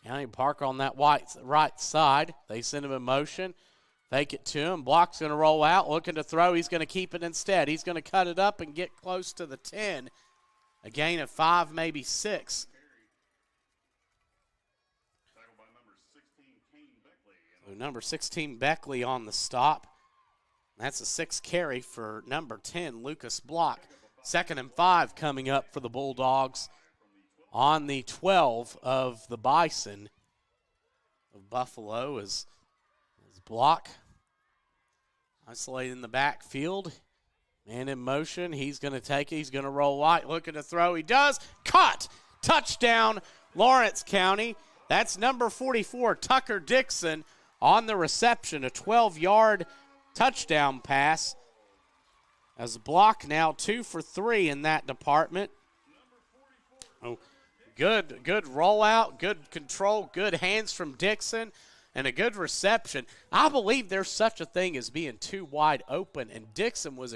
County Parker on that right side. They send him in motion. Fake it to him. Block's going to roll out. Looking to throw. He's going to keep it instead. He's going to cut it up and get close to the 10. A gain of 5, maybe 6. So number 16, Beckley on the stop. That's a 6 carry for number 10, Lucas Block. 2nd and 5 coming up for the Bulldogs on the 12 of the Bison of Buffalo is Block. Isolated in the backfield. Man in motion. He's going to take it. He's going to roll wide. Looking to throw. He does. Caught. Touchdown, Lawrence County. That's number 44, Tucker Dixon, on the reception. A 12-yard touchdown pass. As Block now 2 for 3 in that department. Oh, good rollout, good control, good hands from Dixon, and a good reception. I believe there's such a thing as being too wide open, and Dixon was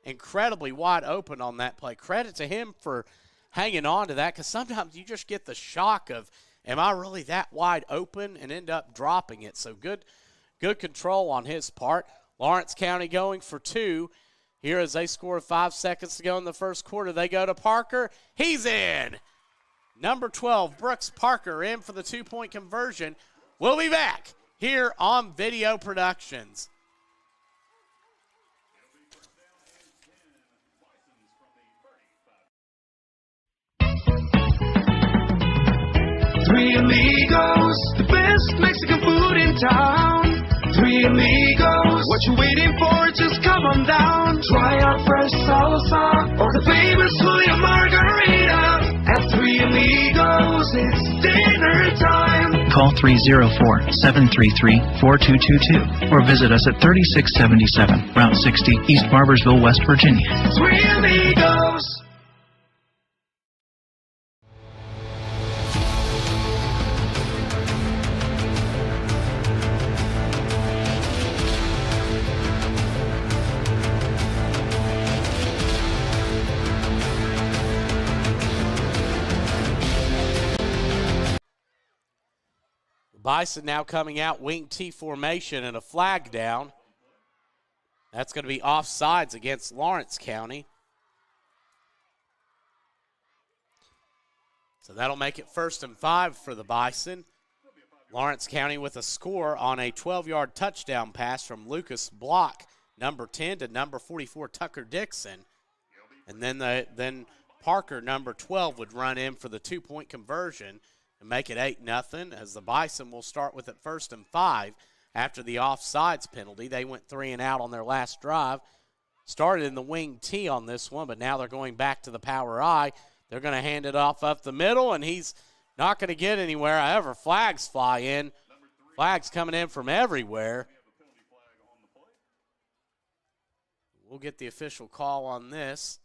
incredibly wide open on that play. Credit to him for hanging on to that, because sometimes you just get the shock of, am I really that wide open, and end up dropping it. So good control on his part. Lawrence County going for 2. Here as they score 5 seconds to go in the first quarter, they go to Parker. He's in. Number 12, Brooks Parker, in for the 2-point conversion. We'll be back here on Video Productions. Three Amigos, the best Mexican food in town. Three Amigos, what you waiting for? Just come on down. Try our fresh salsa or the famous Julia Margarita. At Three Amigos, it's dinner time. Call 304-733-4222 or visit us at 3677 Route 60, East Barbersville, West Virginia. Three Amigos. Bison now coming out, wing T formation and a flag down. That's going to be offsides against Lawrence County. So that'll make it 1st and 5 for the Bison. Lawrence County with a score on a 12-yard touchdown pass from Lucas Block, number 10, to number 44, Tucker Dixon. And then Parker, number 12, would run in for the 2-point conversion and make it 8-0, as the Bison will start with it 1st and 5 after the offsides penalty. They went 3 and out on their last drive. Started in the wing T on this one, but now they're going back to the power I. They're going to hand it off up the middle, and he's not going to get anywhere. However, flags fly in. Flags coming in from everywhere. We'll get the official call on this.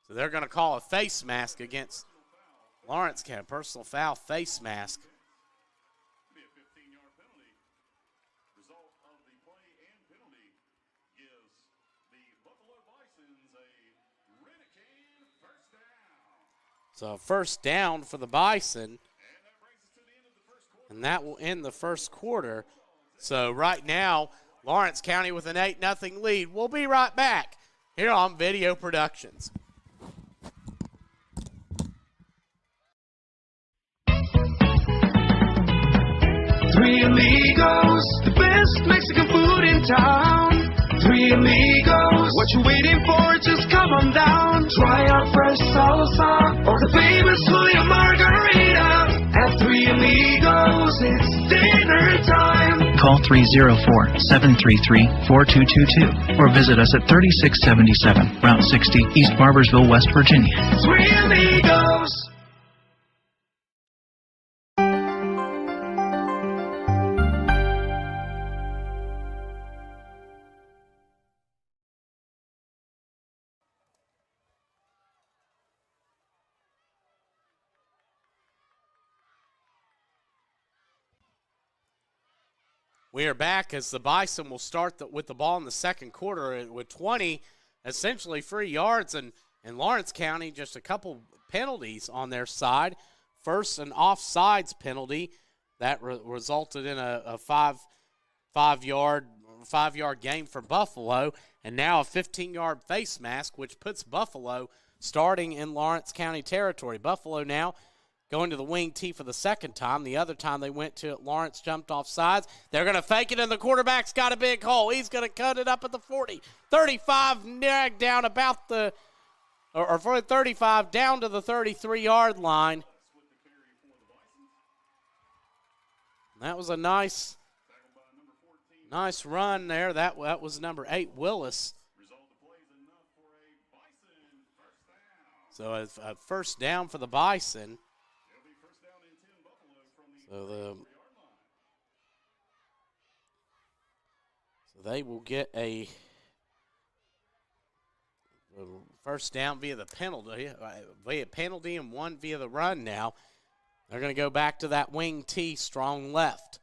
So they're going to call a face mask against Lawrence County. Personal foul, face mask. Be a 15-yard penalty. Result of the play and penalty gives the Buffalo Bisons a Renegade first down. So first down for the Bison. And that will end the first quarter. So right now, Lawrence County with an 8-0 lead. We'll be right back here on Video Productions. Three Amigos, the best Mexican food in town. Three Amigos, what you waiting for? Just come on down. Try our fresh salsa or the famous Julia Margarita. At Three Amigos, it's dinner time. Call 304-733-4222 or visit us at 3677 Route 60, East Barbersville, West Virginia. Three Amigos. We are back as the Bison will start with the ball in the second quarter with 20 essentially free yards, and Lawrence County just a couple penalties on their side. First, an offsides penalty that resulted in a five-yard gain for Buffalo, and now a 15-yard face mask, which puts Buffalo starting in Lawrence County territory. Buffalo now going to the wing tee for the second time. The other time they went to it, Lawrence jumped off sides. They're going to fake it, and the quarterback's got a big hole. He's going to cut it up at the 40. 35, down about the, or for 35, down to the 33-yard line. That was a nice run there. That was number 8, Willis. So a first down for the Bison. So they will get a first down via the penalty, and one via the run now. They're going to go back to that wing T, strong left.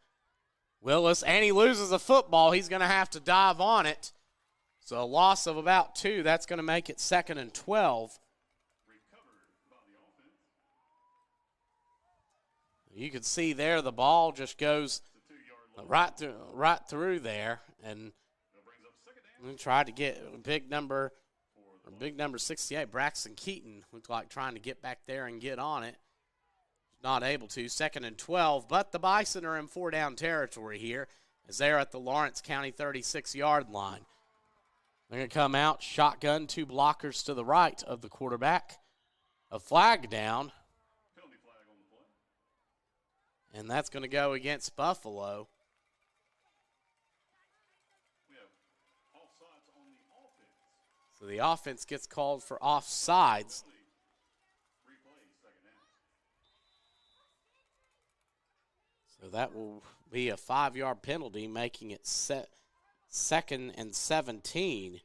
Willis, and he loses the football. He's going to have to dive on it. So a loss of about 2. That's going to make it 2nd and 12. You can see there the ball just goes right through there, and we tried to get big number 68, Braxton Keaton, looked like trying to get back there and get on it. Not able to. 2nd and 12, but the Bison are in 4-down territory here as they're at the Lawrence County 36-yard line. They're going to come out, shotgun, 2 blockers to the right of the quarterback. A flag down. And that's going to go against Buffalo. So the offense gets called for offsides. So that will be a 5-yard penalty, making it 2nd and 17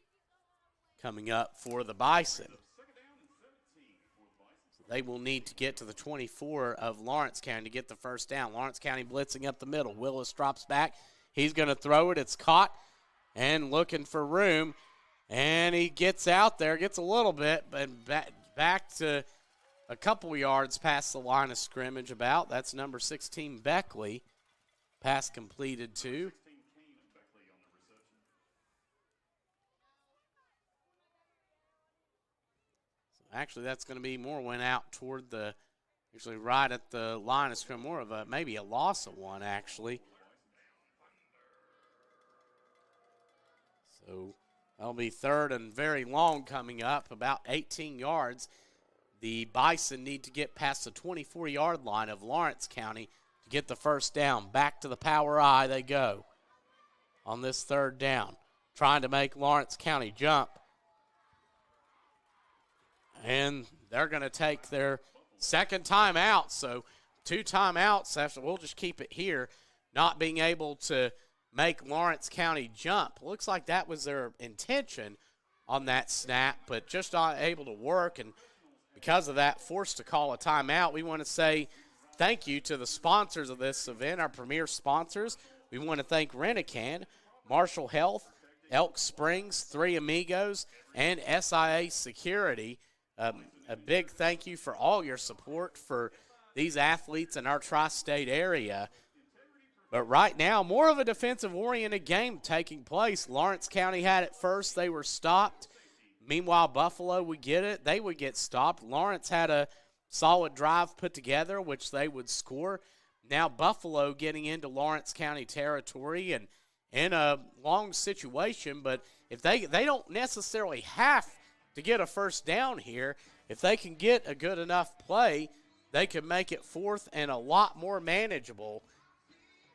coming up for the Bison. So they will need to get to the 24 of Lawrence County to get the first down. Lawrence County blitzing up the middle. Willis drops back. He's going to throw it. It's caught and looking for room. And he gets out there, gets a little bit, but back to a couple yards past the line of scrimmage about. That's number 16, Beckley. Pass completed to. So actually, that's going to be more went out toward the, actually right at the line of scrimmage. More of a, maybe a loss of 1, actually. So that'll be 3rd and very long coming up, about 18 yards. The Bison need to get past the 24-yard line of Lawrence County to get the first down. Back to the power I they go on this 3rd down, trying to make Lawrence County jump. And they're going to take their 2nd timeout, so 2 timeouts after. We'll just keep it here, not being able to make Lawrence County jump. Looks like that was their intention on that snap, but just not able to work, and because of that, forced to call a timeout. We want to say thank you to the sponsors of this event, our premier sponsors. We want to thank Rent-A-Can, Marshall Health, Elk Springs, 3 Amigos, and SIA Security. A big thank you for all your support for these athletes in our tri-state area. But right now, more of a defensive-oriented game taking place. Lawrence County had it first. They were stopped. Meanwhile, Buffalo would get it. They would get stopped. Lawrence had a solid drive put together, which they would score. Now Buffalo getting into Lawrence County territory and in a long situation. But if they don't necessarily have to get a first down here, if they can get a good enough play, they can make it 4th and a lot more manageable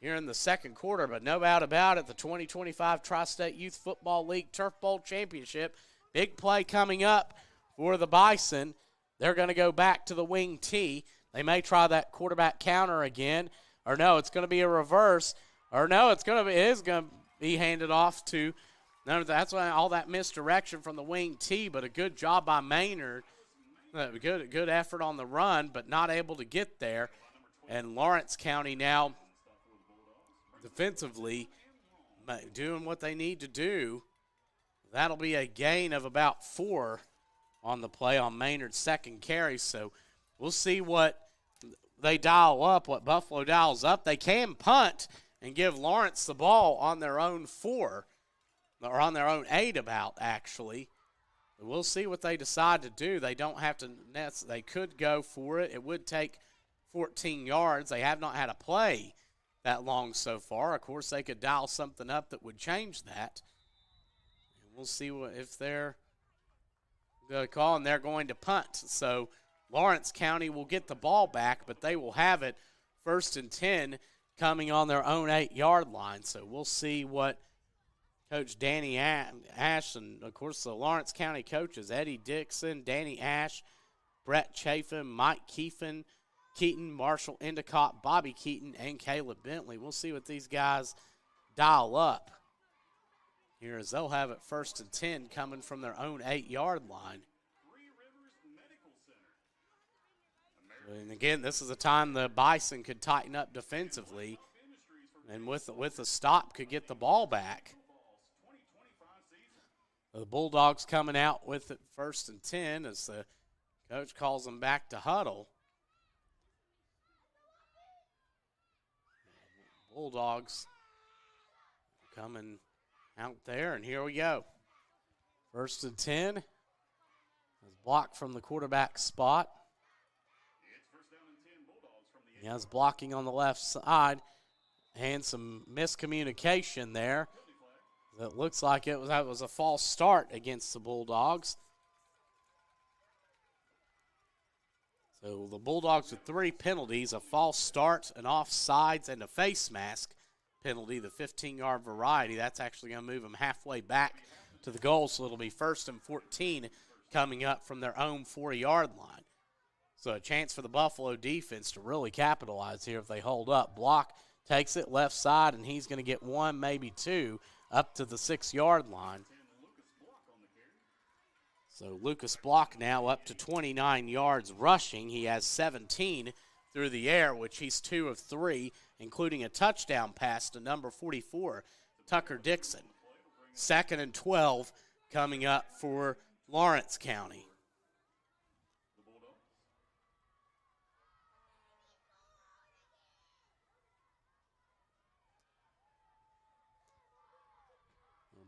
here in the 2nd quarter. But no doubt about it, the 2025 Tri-State Youth Football League Turf Bowl Championship. Big play coming up for the Bison. They're going to go back to the wing T. They may try that quarterback counter again. Or no, it's going to be a reverse. Or no, it is going to be handed off to. No, that's why all that misdirection from the wing T, but a good job by Maynard. Good effort on the run, but not able to get there. And Lawrence County now defensively doing what they need to do. That'll be a gain of about 4 on the play on Maynard's second carry. So we'll see what they dial up, what Buffalo dials up. They can punt and give Lawrence the ball on their own 4, or on their own 8 about, actually. But we'll see what they decide to do. They don't have to, they could go for it. It would take 14 yards. They have not had a play that long so far. Of course, they could dial something up that would change that. And we'll see if they're going to call, and they're going to punt. So Lawrence County will get the ball back, but they will have it 1st and 10 coming on their own 8-yard line. So we'll see what Coach Danny Ash, and, of course, the Lawrence County coaches, Eddie Dixon, Danny Ash, Brett Chafin, Mike Keeton, Marshall Endicott, Bobby Keaton, and Caleb Bentley. We'll see what these guys dial up here, as they'll have it 1st and 10 coming from their own 8-yard line. And again, this is a time the Bison could tighten up defensively, and with a stop could get the ball back. The Bulldogs coming out with it 1st and 10 as the coach calls them back to huddle. Bulldogs coming out there, and here we go. 1st and 10. Blocked from the quarterback spot. He has blocking on the left side and some miscommunication there. It looks like that was a false start against the Bulldogs. So the Bulldogs with 3 penalties, a false start, an offsides, and a face mask penalty, the 15-yard variety. That's actually going to move them halfway back to the goal, so it'll be 1st and 14 coming up from their own 4-yard line. So a chance for the Buffalo defense to really capitalize here if they hold up. Block takes it left side, and he's going to get 1, maybe 2, up to the 6-yard line. So Lucas Block now up to 29 yards rushing. He has 17 through the air, which he's 2 of 3, including a touchdown pass to number 44, Tucker Dixon. 2nd and 12 coming up for Lawrence County.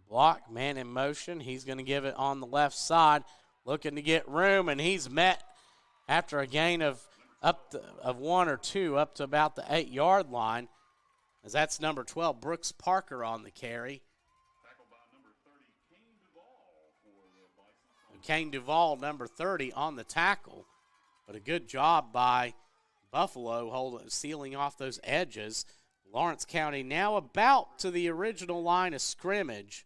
Block, man in motion. He's going to give it on the left side, looking to get room, and he's met after a gain of 1 or 2 up to about the 8-yard line, as that's number 12, Brooks Parker, on the carry. Kane Duvall, number 30, on the tackle. But a good job by Buffalo sealing off those edges. Lawrence County now about to the original line of scrimmage.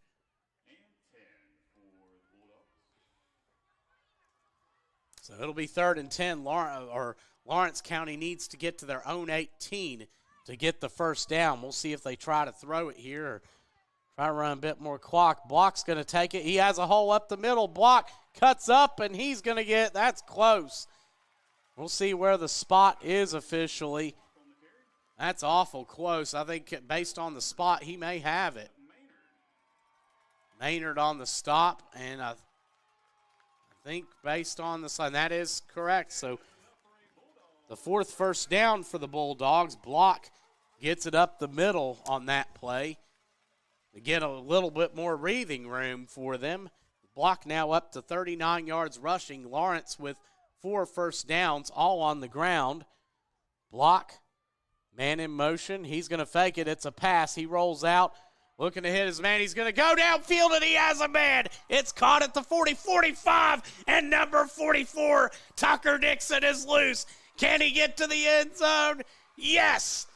So it'll be 3rd and 10. Lawrence County needs to get to their own 18 to get the first down. We'll see if they try to throw it here or try to run a bit more clock. Block's going to take it. He has a hole up the middle. Block cuts up, and he's going to that's close. We'll see where the spot is officially. That's awful close. I think based on the spot, he may have it. Maynard on the stop, and I think based on the sign, that is correct. So the 4th first down for the Bulldogs. Block gets it up the middle on that play. To get a little bit more breathing room for them. Block now up to 39 yards rushing. Lawrence with 4 first downs, all on the ground. Block, man in motion. He's going to fake it. It's a pass. He rolls out, looking to hit his man. He's going to go downfield, and he has a man. It's caught at the 40-45, and number 44, Tucker Dixon, is loose. Can he get to the end zone? Yes.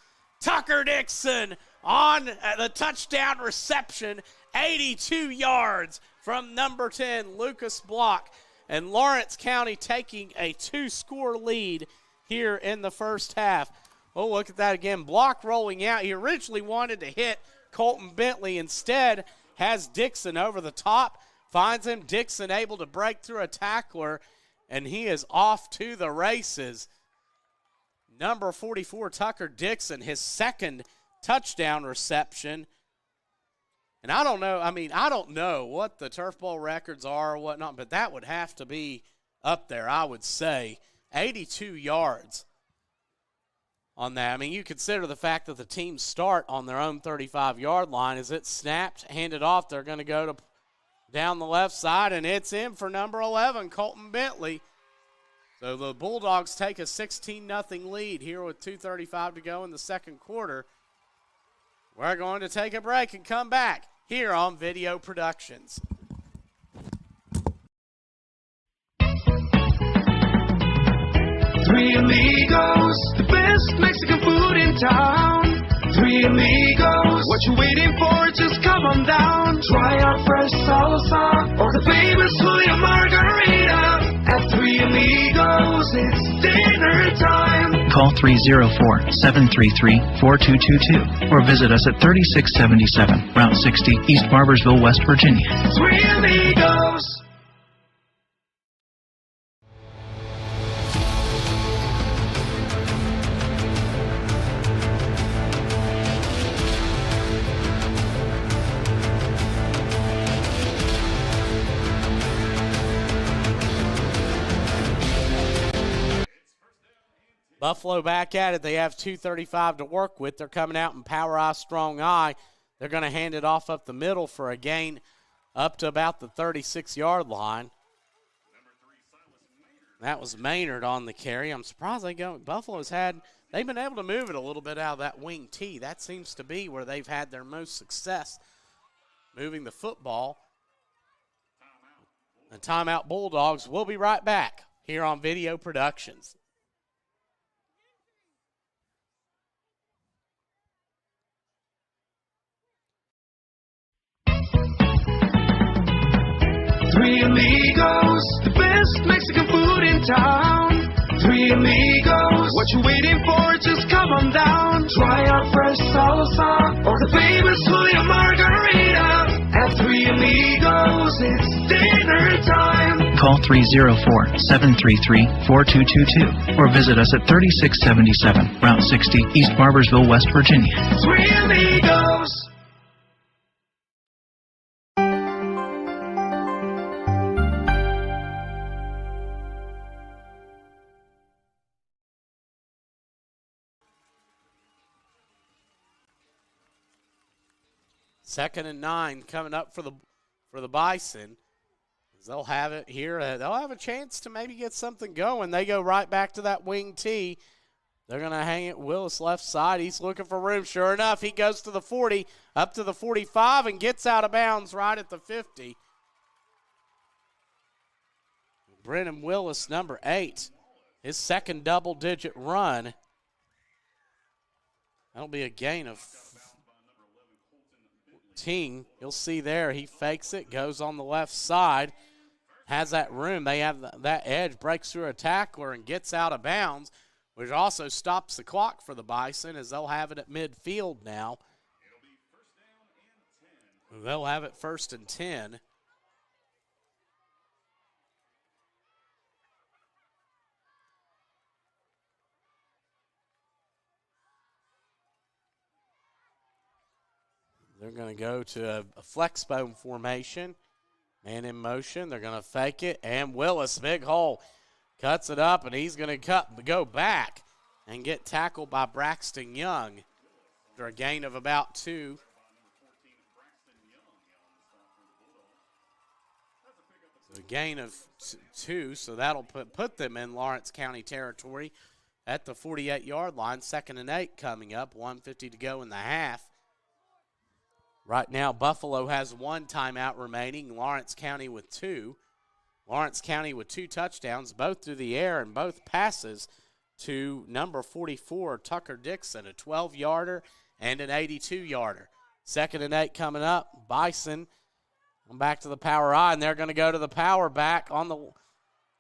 Tucker Dixon on the touchdown reception, 82 yards from number 10, Lucas Block. And Lawrence County taking a 2-score lead here in the first half. Oh, look at that again. Block rolling out. He originally wanted to hit Colton Bentley. Instead, has Dixon over the top. Finds him. Dixon able to break through a tackler, and he is off to the races. Number 44, Tucker Dixon, his 2nd touchdown reception. And I don't know, I don't know what the Turf Bowl records are or whatnot, but that would have to be up there, I would say. 82 yards on that. I mean, you consider the fact that the teams start on their own 35-yard line. As it snapped, handed off, they're going to go to down the left side, and it's in for number 11, Colton Bentley. So the Bulldogs take a 16-0 lead here with 2:35 to go in the second quarter. We're going to take a break and come back here on Video Productions. Three Amigos, the best Mexican food in town. Three Amigos, what you waiting for? Just come on down. Try our fresh salsa or the famous Julia Margarita. At Three Amigos, it's dinner time. Call 304-733-4222 or visit us at 3677 Route 60, East Barbersville, West Virginia. Three Amigos. Buffalo back at it. They have 2:35 to work with. They're coming out in power eye, strong eye. They're going to hand it off up the middle for a gain up to about the 36-yard line. That was Maynard on the carry. I'm surprised Buffalo's they've been able to move it a little bit out of that wing T. That seems to be where they've had their most success, moving the football. And timeout Bulldogs. We'll be right back here on Video Productions. Three Amigos, the best Mexican food in town. Three Amigos, what you waiting for? Just come on down. Try our fresh salsa or the famous Julia Margarita. At Three Amigos, it's dinner time. Call 304-733-4222 or visit us at 3677 Route 60, East Barbersville, West Virginia. Three Amigos. Second and 9 coming up for the Bison. They'll have it here. They'll have a chance to maybe get something going. They go right back to that wing T. They're going to hang it Willis left side. He's looking for room. Sure enough, he goes to the 40, up to the 45, and gets out of bounds right at the 50. Brennan Willis, number 8, his second double-digit run. That'll be a gain of 14. You'll see there, he fakes it, goes on the left side, has that room. They have that edge, breaks through a tackler and gets out of bounds, which also stops the clock for the Bison as they'll have it at midfield now. They'll have it 1st and 10. They're going to go to a flex bone formation. Man in motion. They're going to fake it. And Willis, big hole, cuts it up, and he's going to go back and get tackled by Braxton Young after a gain of about 2. So a gain of 2, so that'll put them in Lawrence County territory at the 48-yard line. 2nd and 8 coming up. 1:50 to go in the half. Right now, Buffalo has 1 timeout remaining, Lawrence County with 2. Lawrence County with 2 touchdowns, both through the air and both passes to number 44, Tucker Dixon, a 12-yarder and an 82-yarder. 2nd and 8 coming up. Bison back to the power I, and they're going to go to the power back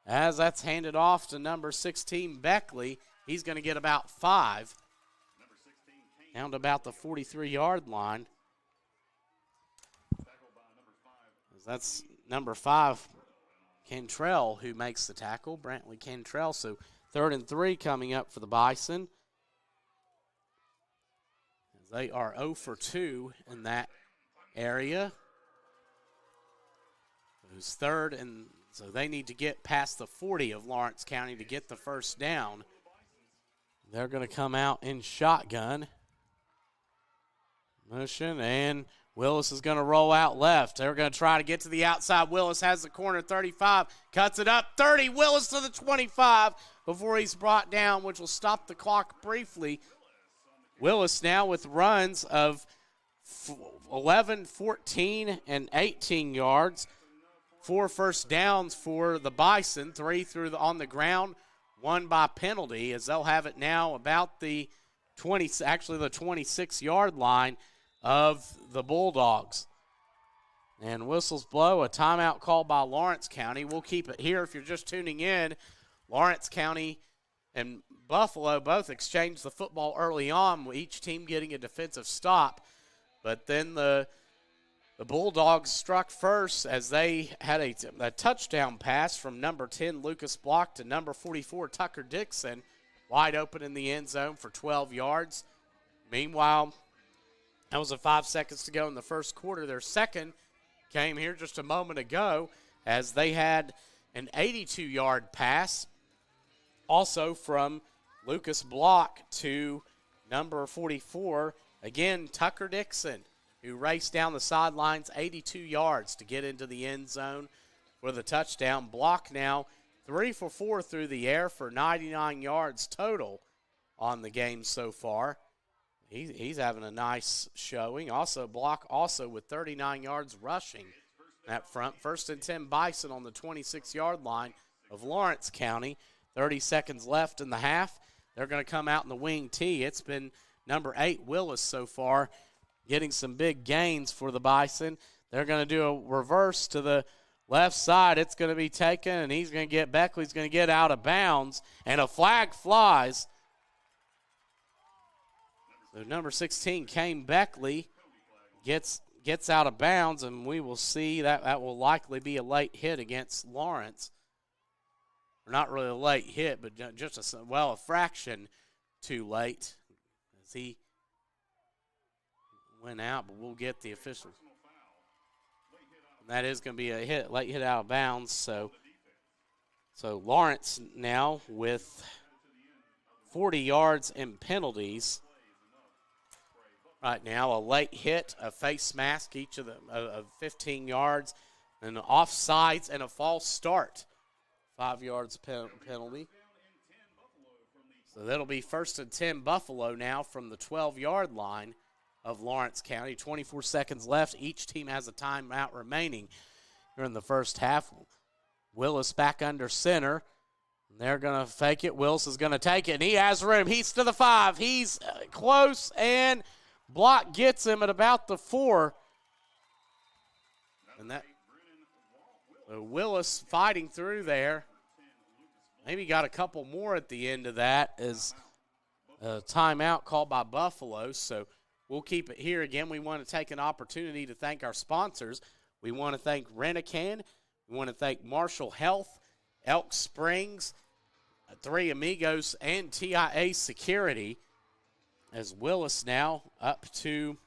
as that's handed off to number 16, Beckley. He's going to get about 5, down to about the 43-yard line. That's number 5, Cantrell, who makes the tackle, Brantley Cantrell. So 3rd and 3 coming up for the Bison. They are 0 for 2 in that area, who's third, and so they need to get past the 40 of Lawrence County to get the first down. They're going to come out in shotgun. Motion, and Willis is going to roll out left. They're going to try to get to the outside. Willis has the corner, 35, cuts it up, 30. Willis to the 25 before he's brought down, which will stop the clock briefly. Willis now with runs of 11, 14, and 18 yards. 4 first downs for the Bison, 3 through on the ground, 1 by penalty, as they'll have it now about the 26-yard line of the Bulldogs. And whistles blow, a timeout called by Lawrence County. We'll keep it here if you're just tuning in. Lawrence County and Buffalo both exchanged the football early on, with each team getting a defensive stop. But then the Bulldogs struck first as they had a touchdown pass from number 10, Lucas Block, to number 44, Tucker Dixon, wide open in the end zone for 12 yards. Meanwhile, that was 5 seconds to go in the first quarter. Their second came here just a moment ago as they had an 82-yard pass, also from Lucas Block to number 44, again, Tucker Dixon, who raced down the sidelines 82 yards to get into the end zone for the touchdown. Block now 3 for 4 through the air for 99 yards total on the game so far. He's having a nice showing. Also, Block also with 39 yards rushing at front. 1st and 10 Bison on the 26-yard line of Lawrence County. 30 seconds left in the half. They're going to come out in the wing tee. It's been number 8, Willis, so far, getting some big gains for the Bison. They're going to do a reverse to the left side. It's going to be taken, and Beckley's going to get out of bounds, and a flag flies. So number 16, Kane Beckley, gets out of bounds, and we will see that will likely be a late hit against Lawrence. Or not really a late hit, but just a fraction too late as he went out, but we'll get the official. And that is going to be a late hit out of bounds. So Lawrence now with 40 yards in penalties. Right now, a late hit, a face mask, each of them of 15 yards, and offsides and a false start. 5 yards penalty. So that'll be 1st and 10 Buffalo now from the 12-yard line of Lawrence County. 24 seconds left. Each team has a timeout remaining here in the first half. Willis back under center. They're going to fake it. Willis is going to take it, and he has room. He's to the 5. He's close, and Block gets him at about the 4. And that Willis fighting through there. Maybe got a couple more at the end of that as a timeout called by Buffalo. So we'll keep it here. Again, we want to take an opportunity to thank our sponsors. We want to thank Rent-A-Can. We want to thank Marshall Health, Elk Springs, Three Amigos, and TIA Security. As Willis now up to,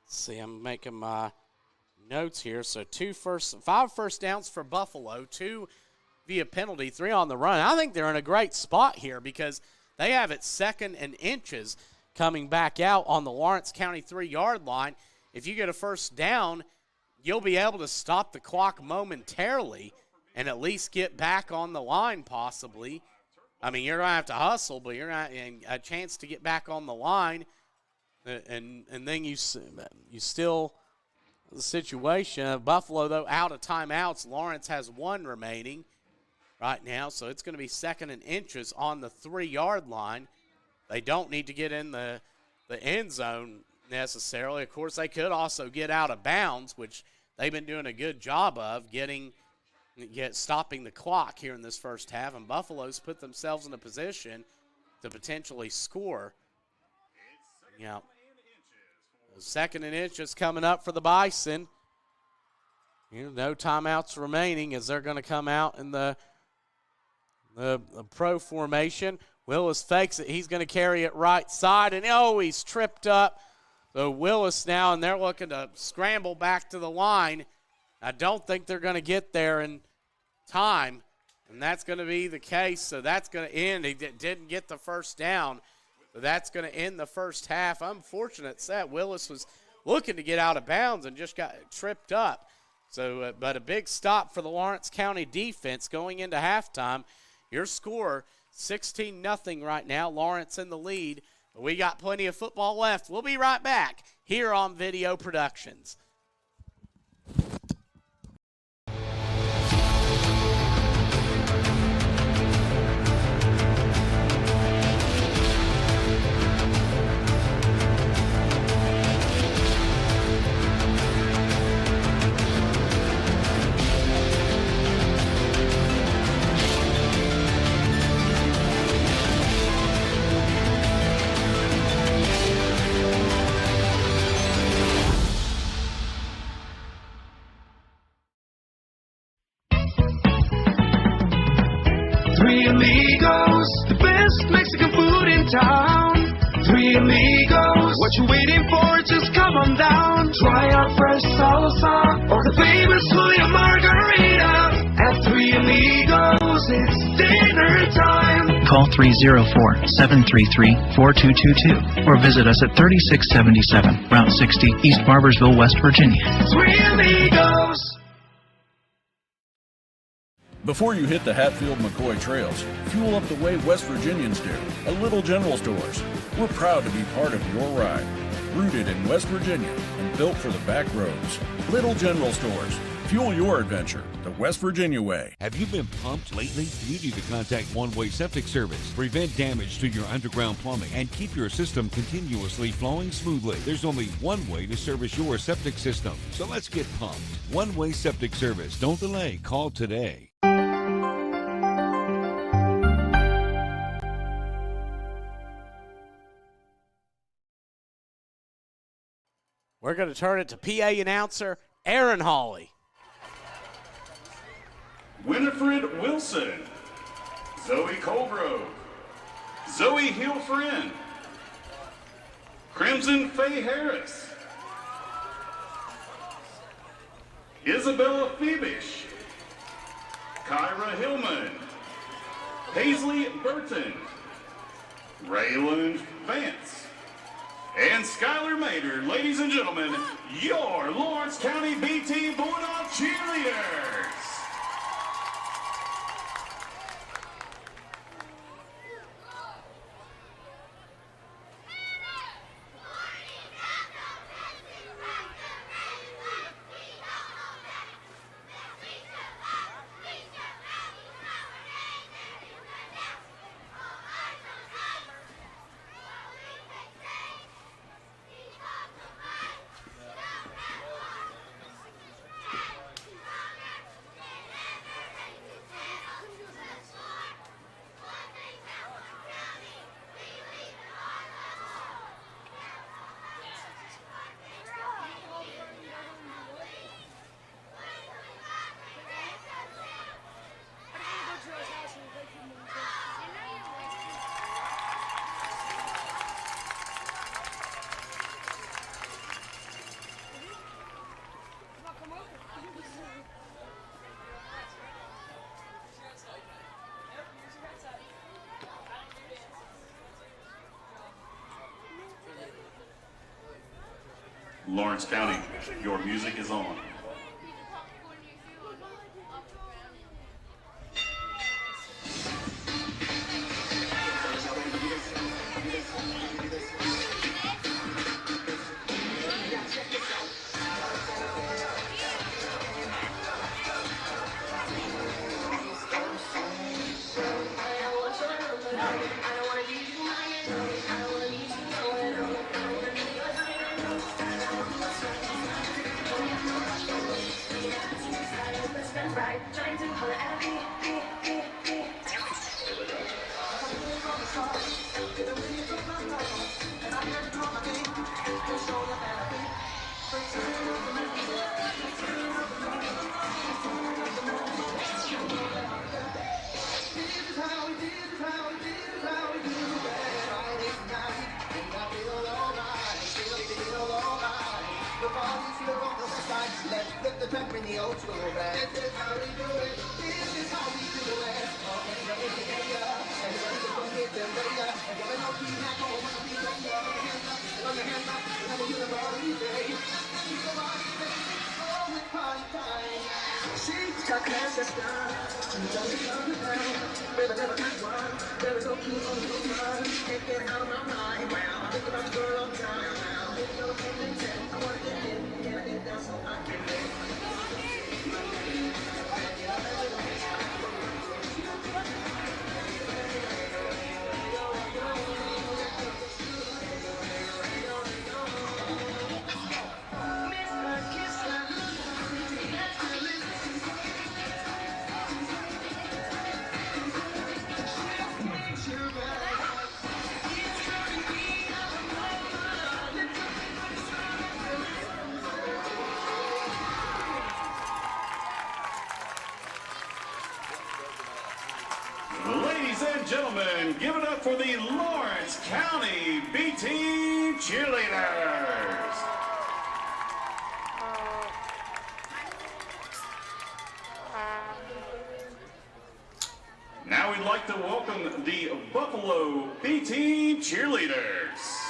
let's see, I'm making my notes here. So 5 first downs for Buffalo, 2 via penalty, 3 on the run. I think they're in a great spot here because they have it 2nd and inches coming back out on the Lawrence County 3-yard line. If you get a first down, you'll be able to stop the clock momentarily and at least get back on the line possibly. I mean, you're going to have to hustle, but you're going to have a chance to get back on the line. And then you still, the situation. Buffalo, though, out of timeouts. Lawrence has 1 remaining right now, so it's going to be 2nd and inches on the 3-yard line. They don't need to get in the end zone necessarily. Of course, they could also get out of bounds, which they've been doing a good job of stopping the clock here in this first half, and Buffalo's put themselves in a position to potentially score. Yeah. 2nd and inches coming up for the Bison. No timeouts remaining as they're going to come out in the pro formation. Willis fakes it. He's going to carry it right side, and he's tripped up So Willis now, and they're looking to scramble back to the line. I don't think they're going to get there in time, and that's going to be the case. So that's going to end. He didn't get the first down, but that's going to end the first half. Unfortunate set. Willis was looking to get out of bounds and just got tripped up. So, but a big stop for the Lawrence County defense going into halftime. Your score, 16-0 right now. Lawrence in the lead. But we got plenty of football left. We'll be right back here on Video Productions. Three Amigos, the best Mexican food in town. Three Amigos, what you waiting for? Just come on down. Try our fresh salsa or the famous Julia Margarita. At Three Amigos, it's dinner time. Call 304-733-4222 or visit us at 3677 Route 60, East Barbersville, West Virginia. Three Amigos. Before you hit the Hatfield-McCoy trails, fuel up the way West Virginians do, at Little General Stores. We're proud to be part of your ride. Rooted in West Virginia and built for the back roads. Little General Stores. Fuel your adventure the West Virginia way. Have you been pumped lately? You need to contact One Way Septic Service. Prevent damage to your underground plumbing and keep your system continuously flowing smoothly. There's only one way to service your septic system. So let's get pumped. One Way Septic Service. Don't delay. Call today. We're going to turn it to PA announcer Aaron Hawley. Winifred Wilson, Zoe Colgrove, Zoe Hill-Friend, Crimson Faye Harris, Isabella Phoebish, Kyra Hillman, Paisley Burton, Raylan Vance, and Skylar Mater. Ladies and gentlemen, your Lawrence County BT Bulldog cheerleaders. Lawrence County, your music is on. Ladies and gentlemen, give it up for the Lawrence County B-Team Cheerleaders. Now we'd like to welcome the Buffalo B-Team Cheerleaders.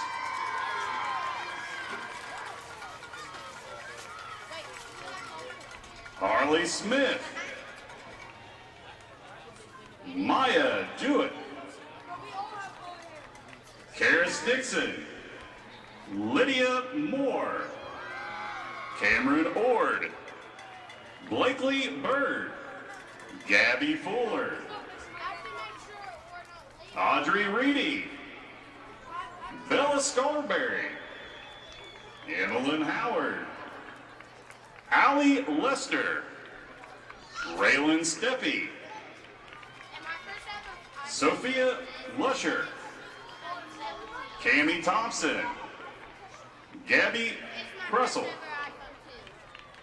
Harley Smith, Maya Jewett, Karis Dixon, Lydia Moore, Cameron Ord, Blakely Bird, Gabby Fuller, Audrey Reedy, Bella Scarberry, Evelyn Howard, Allie Lester, Raylan Steffi, Sophia Lusher, Cammie Thompson, Gabby Pressel,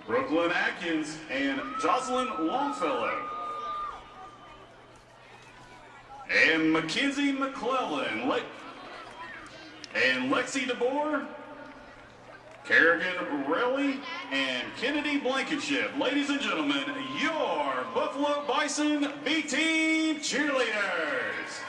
Brooklyn Atkins, and Jocelyn Longfellow. And Mackenzie McClellan, and Lexi DeBoer, Kerrigan Relly, and Kennedy Blankenship. Ladies and gentlemen, your Buffalo Bison B-Team Cheerleaders.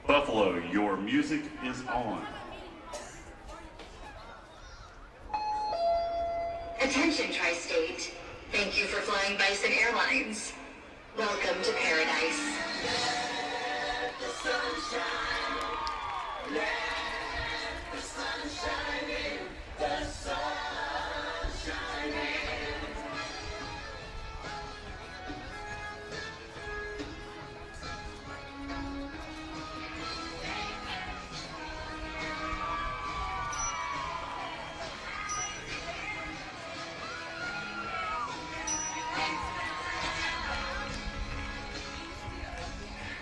Buffalo, your music is on. Attention, Tri-State. Thank you for flying Bison Airlines. Welcome to paradise. Let the sun shine. Let the sun shine in. The sun shine in.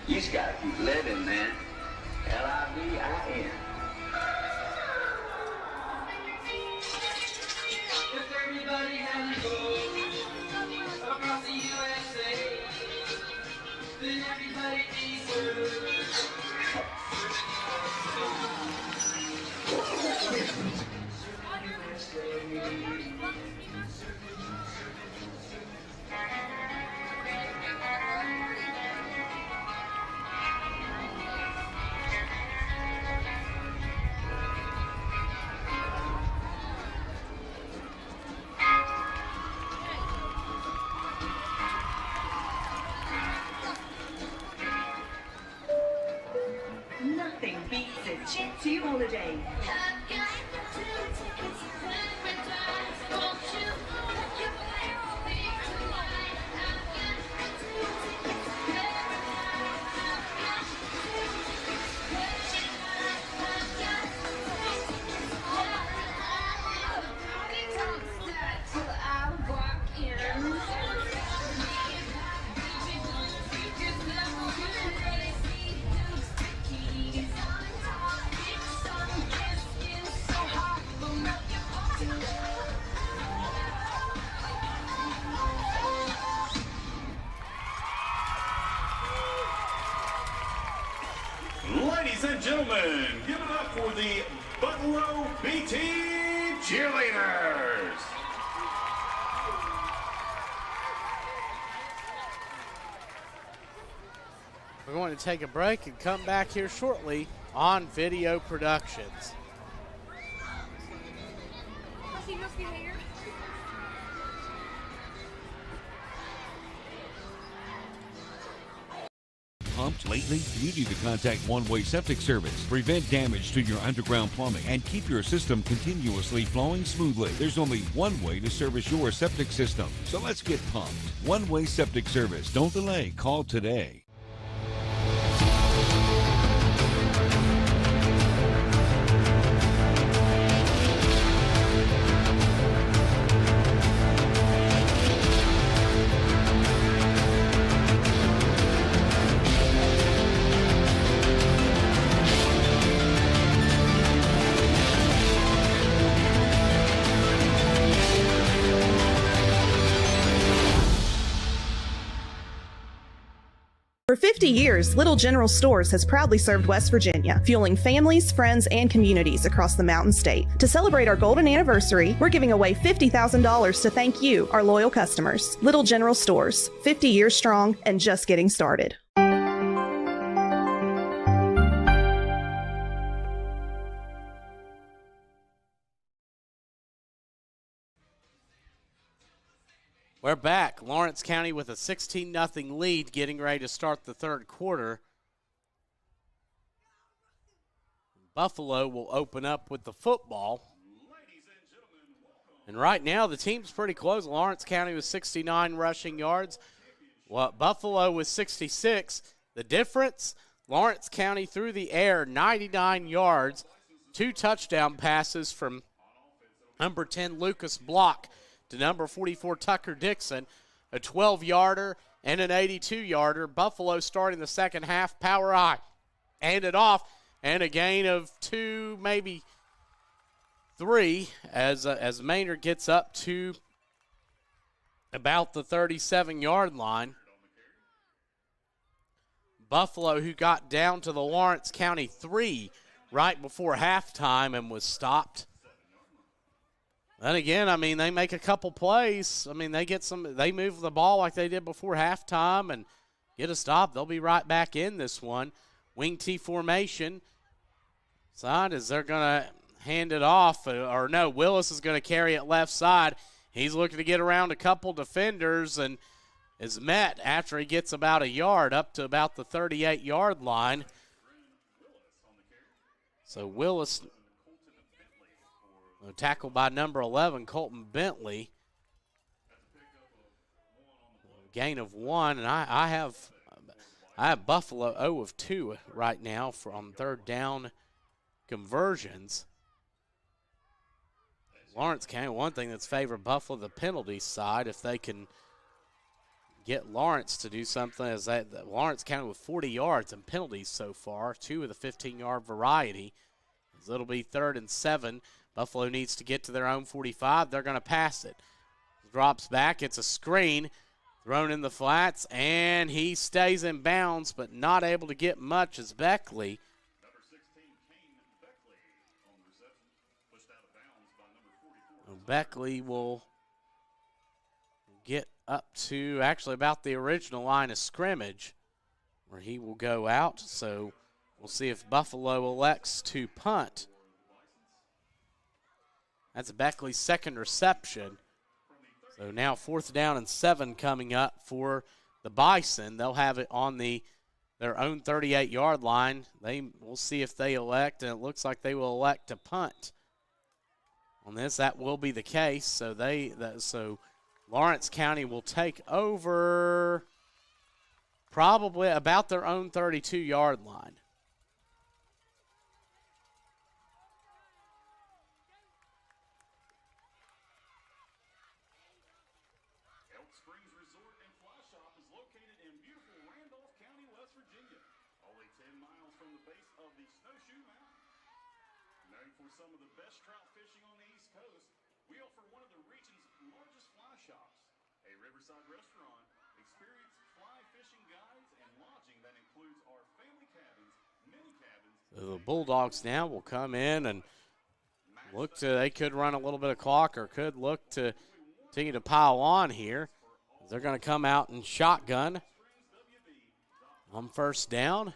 You just gotta keep living, man. L-I-V-I-N. If everybody had a goal across the USA, then everybody deserves. Nothing beats a Jet2 holiday. gentlemen, give it up for the Buffalo BT Cheerleaders. We're going to take a break and come back here shortly on Video Productions. Pumped lately? You need to contact One Way Septic Service. Prevent damage to your underground plumbing and keep your system continuously flowing smoothly. There's only one way to service your septic system. So let's get pumped. One Way Septic Service. Don't delay. Call today. For 50 years, Little General Stores has proudly served West Virginia, fueling families, friends, and communities across the Mountain State. To celebrate our golden anniversary, we're giving away $50,000 to thank you, our loyal customers. Little General Stores, 50 years strong and just getting started. We're back. Lawrence County with a 16-0 lead, getting ready to start the third quarter. Buffalo will open up with the football. And right now, the team's pretty close. Lawrence County with 69 rushing yards. Buffalo with 66. The difference, Lawrence County through the air, 99 yards, 2 touchdown passes from number 10, Lucas Block, to number 44, Tucker Dixon, a 12-yarder and an 82-yarder. Buffalo starting the second half, power I. Hand it off, and a gain of 2, maybe 3, as Maynard gets up to about the 37-yard line. Buffalo, who got down to the Lawrence County 3 right before halftime and was stopped. And again, I mean, they make a couple plays. I mean, they move the ball like they did before halftime and get a stop. They'll be right back in this one. Wing T formation. Side is they're going to hand it off. Or no, Willis is going to carry it left side. He's looking to get around a couple defenders and is met after he gets about a yard up to about the 38-yard line. So Willis, tackled by number 11, Colton Bentley. Gain of 1, and I have Buffalo 0 of 2 right now on third down conversions. Lawrence County, one thing that's favored Buffalo, the penalty side. If they can get Lawrence to do something, as that Lawrence County with 40 yards and penalties so far, 2 of the 15-yard variety. As it'll be 3rd and 7. Buffalo needs to get to their own 45. They're going to pass it. Drops back. It's a screen. Thrown in the flats, and he stays in bounds, but not able to get much as Beckley. Number 16, Kane Beckley on the reception. Pushed out of bounds by number 44. Beckley will get up to actually about the original line of scrimmage where he will go out. So we'll see if Buffalo elects to punt. That's Beckley's second reception. So now 4th down and 7 coming up for the Bison. They'll have it on their own 38-yard line. We'll see if they elect, and it looks like they will elect to punt. On this, that will be the case. So Lawrence County will take over probably about their own 32-yard line. Some of the best trout fishing on the East Coast, we offer one of the region's largest fly shops, a riverside restaurant, experienced fly fishing guides, and lodging that includes our family cabins, mini cabins, The Bulldogs now will come in and look to, they could run a little bit of clock or could look to continue to pile on here. They're going to come out and shotgun on first down.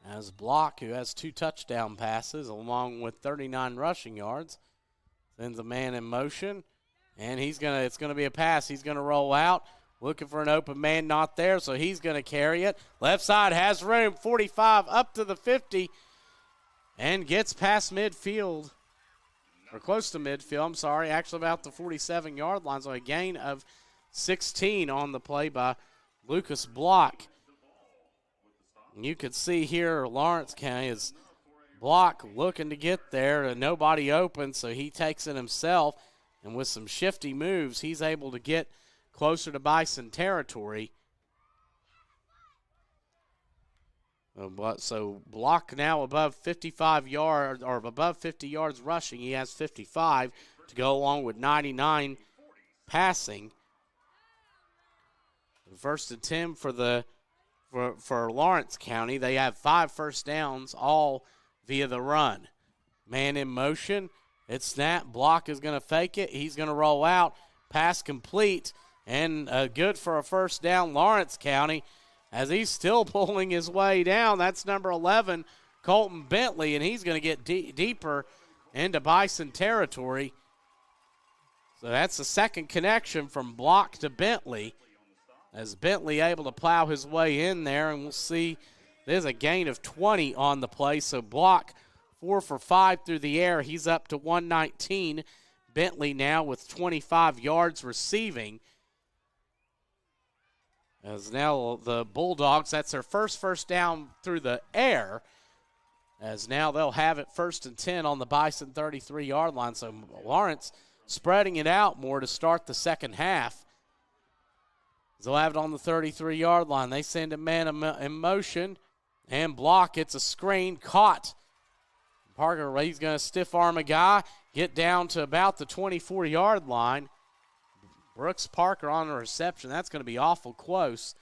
As Block, who has 2 touchdown passes along with 39 rushing yards, sends a man in motion, and it's going to be a pass. He's going to roll out, looking for an open man, not there, so he's going to carry it. Left side has room, 45 up to the 50, and gets past midfield, or close to midfield, I'm sorry, actually about the 47-yard line, so a gain of 16 on the play by Lucas Block. You could see here Lawrence County is Block looking to get there and nobody open, so he takes it himself, and with some shifty moves, he's able to get closer to Bison territory. So Block now above 55 yards, or above 50 yards rushing. He has 55 to go along with 99 passing. First and 10 for Lawrence County. They have 5 first downs, all via the run. Man in motion. It's snap. Block is going to fake it. He's going to roll out. Pass complete. And good for a first down, Lawrence County, as he's still pulling his way down. That's number 11, Colton Bentley, and he's going to get deeper into Bison territory. So that's the second connection from Block to Bentley, as Bentley able to plow his way in there, and we'll see there's a gain of 20 on the play. So Block 4 for 5 through the air. He's up to 119. Bentley now with 25 yards receiving. As now the Bulldogs, that's their first down through the air, as now they'll have it 1st and 10 on the Bison 33-yard line. So Lawrence spreading it out more to start the second half. They'll have it on the 33-yard line. They send a man in motion, and Block. It's a screen, caught. Parker, he's going to stiff arm a guy, get down to about the 24-yard line. Brooks Parker on the reception. That's going to be awful close.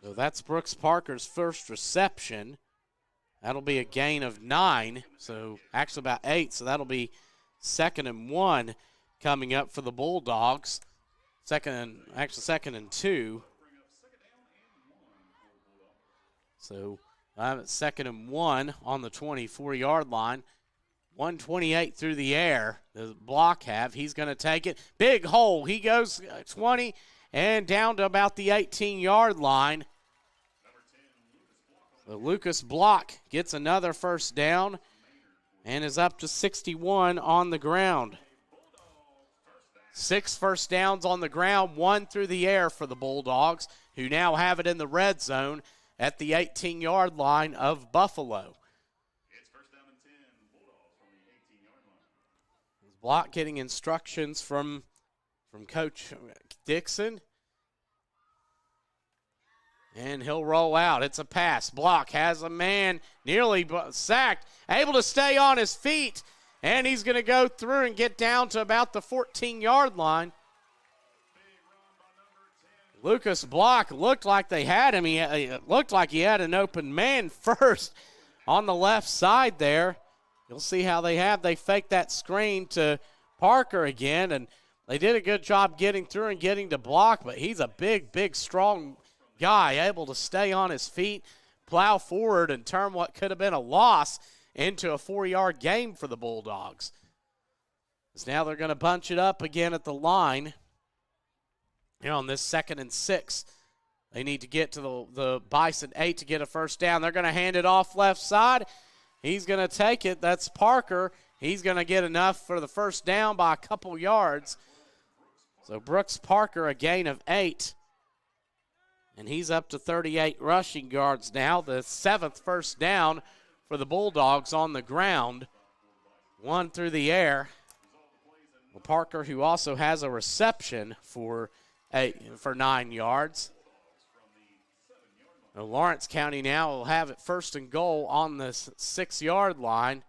So that's Brooks Parker's first reception. That'll be a gain of 9, so actually about 8, so that'll be 2nd and 1 coming up for the Bulldogs. Second and 2. So I'm at 2nd and 1 on the 24-yard line. 128 through the air, the Block have. He's going to take it. Big hole. He goes 20 and down to about the 18-yard line. So Lucas Block gets another first down and is up to 61 on the ground. 6 first downs on the ground, 1 through the air for the Bulldogs, who now have it in the red zone at the 18-yard line of Buffalo. Block getting instructions from Coach Dixon. And he'll roll out. It's a pass. Block has a man nearly sacked, able to stay on his feet. And he's going to go through and get down to about the 14-yard line. Lucas Block looked like they had him. It looked like he had an open man first on the left side there. You'll see how they faked that screen to Parker again, and they did a good job getting through and getting to Block, but he's a big, strong guy, able to stay on his feet, plow forward, and turn what could have been a loss into a 4-yard gain for the Bulldogs. As now they're going to bunch it up again at the line. You know, on this 2nd and 6, they need to get to the Bison 8 to get a first down. They're going to hand it off left side. He's going to take it. That's Parker. He's going to get enough for the first down by a couple yards. So Brooks Parker, a gain of 8. And he's up to 38 rushing yards now. The 7th first down for the Bulldogs on the ground. 1 through the air. Well, Parker, who also has a reception for 9 yards. Lawrence County now will have it 1st and goal on the 6-yard line.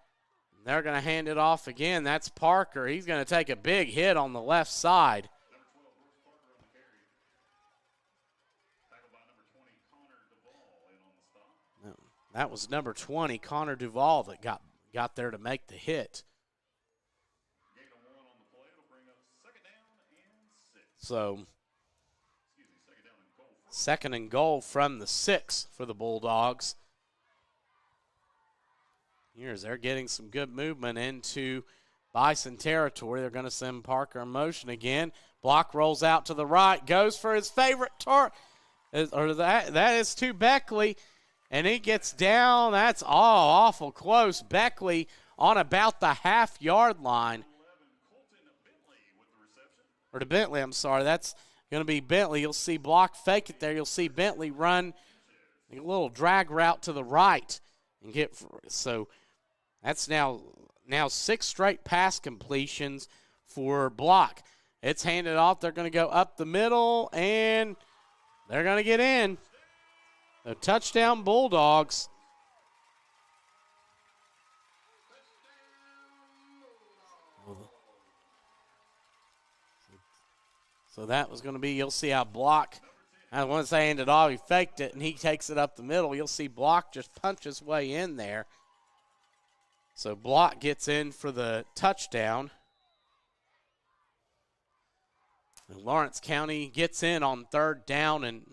They're going to hand it off again. That's Parker. He's going to take a big hit on the left side. That was number 20, Connor Duvall, that got there to make the hit. So, second and goal from the 6 for the Bulldogs. Here's they're getting some good movement into Bison territory. They're going to send Parker in motion again. Block rolls out to the right, goes for his favorite target. That is to Beckley, and he gets down. That's awful close. Beckley on about the half-yard line. Or to Bentley, I'm sorry. That's going to be Bentley. You'll see Block fake it there. You'll see Bentley run a little drag route to the right and get so that's now 6 straight pass completions for Block. It's handed off. They're going to go up the middle, and they're going to get in. A touchdown Bulldogs. So that was going to be, you'll see how Block, once they handed off, he faked it, and he takes it up the middle. You'll see Block just punch his way in there. So Block gets in for the touchdown. And Lawrence County gets in on third down and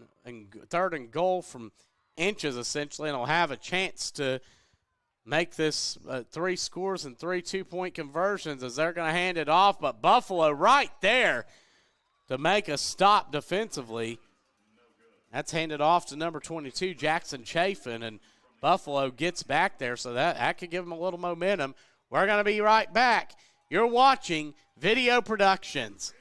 third and goal from inches, essentially, and will have a chance to make this 3 scores and 3 2-point conversions as they're going to hand it off. But Buffalo right there to make a stop defensively. That's handed off to number 22, Jackson Chafin, and Buffalo gets back there, so that could give them a little momentum. We're going to be right back. You're watching Video Productions.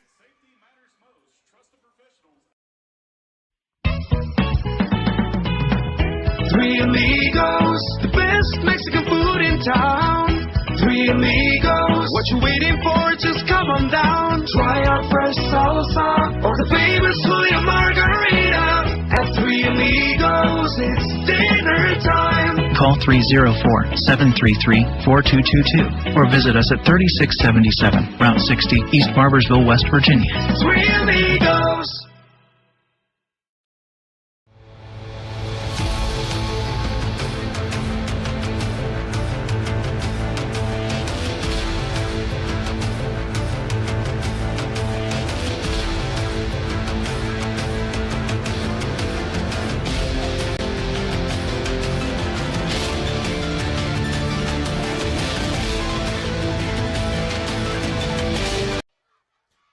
Three Amigos, the best Mexican food in town. Three Amigos, what you waiting for? Just come on down. Try our fresh salsa or the famous Julia Margarita. At Three Amigos, it's dinner time. Call 304-733-4222 or visit us at 3677 Route 60, East Barbersville, West Virginia. Three Amigos.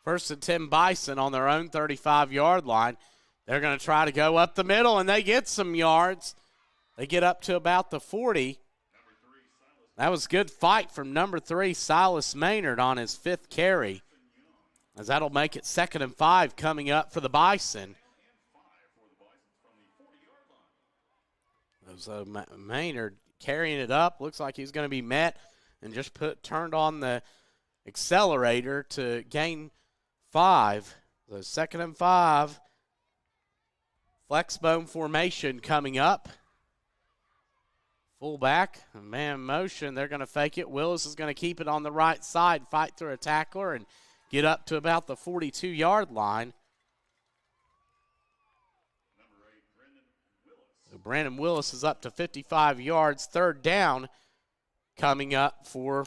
First and 10 Bison on their own 35-yard line. They're going to try to go up the middle, and they get some yards. They get up to about the 40. That was a good fight from number 3, Silas Maynard, on his 5th carry, as that'll make it 2nd and 5 coming up for the Bison. So Maynard carrying it up. Looks like he's going to be met and just turned on the accelerator to gain 5. So 2nd and 5. Flexbone formation coming up. Fullback, man motion. They're going to fake it. Willis is going to keep it on the right side, fight through a tackler, and get up to about the 42-yard line. So Brandon Willis is up to 55 yards. 3rd down coming up for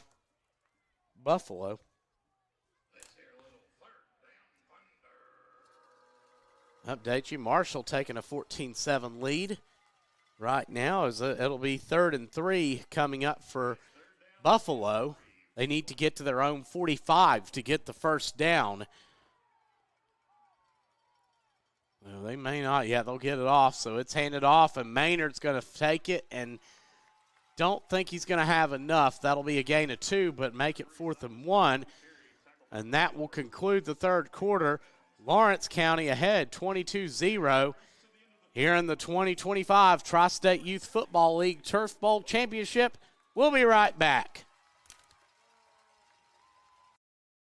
Buffalo. Update you, Marshall taking a 14-7 lead right now. It'll be 3rd and 3 coming up for Buffalo. They need to get to their own 45 to get the first down. Well, they may not. Yeah, they'll get it off. So it's handed off, and Maynard's going to take it, and don't think he's going to have enough. That'll be a gain of 2, but make it 4th and 1. And that will conclude the 3rd quarter. Lawrence County ahead 22-0 here in the 2025 Tri-State Youth Football League Turf Bowl Championship. We'll be right back.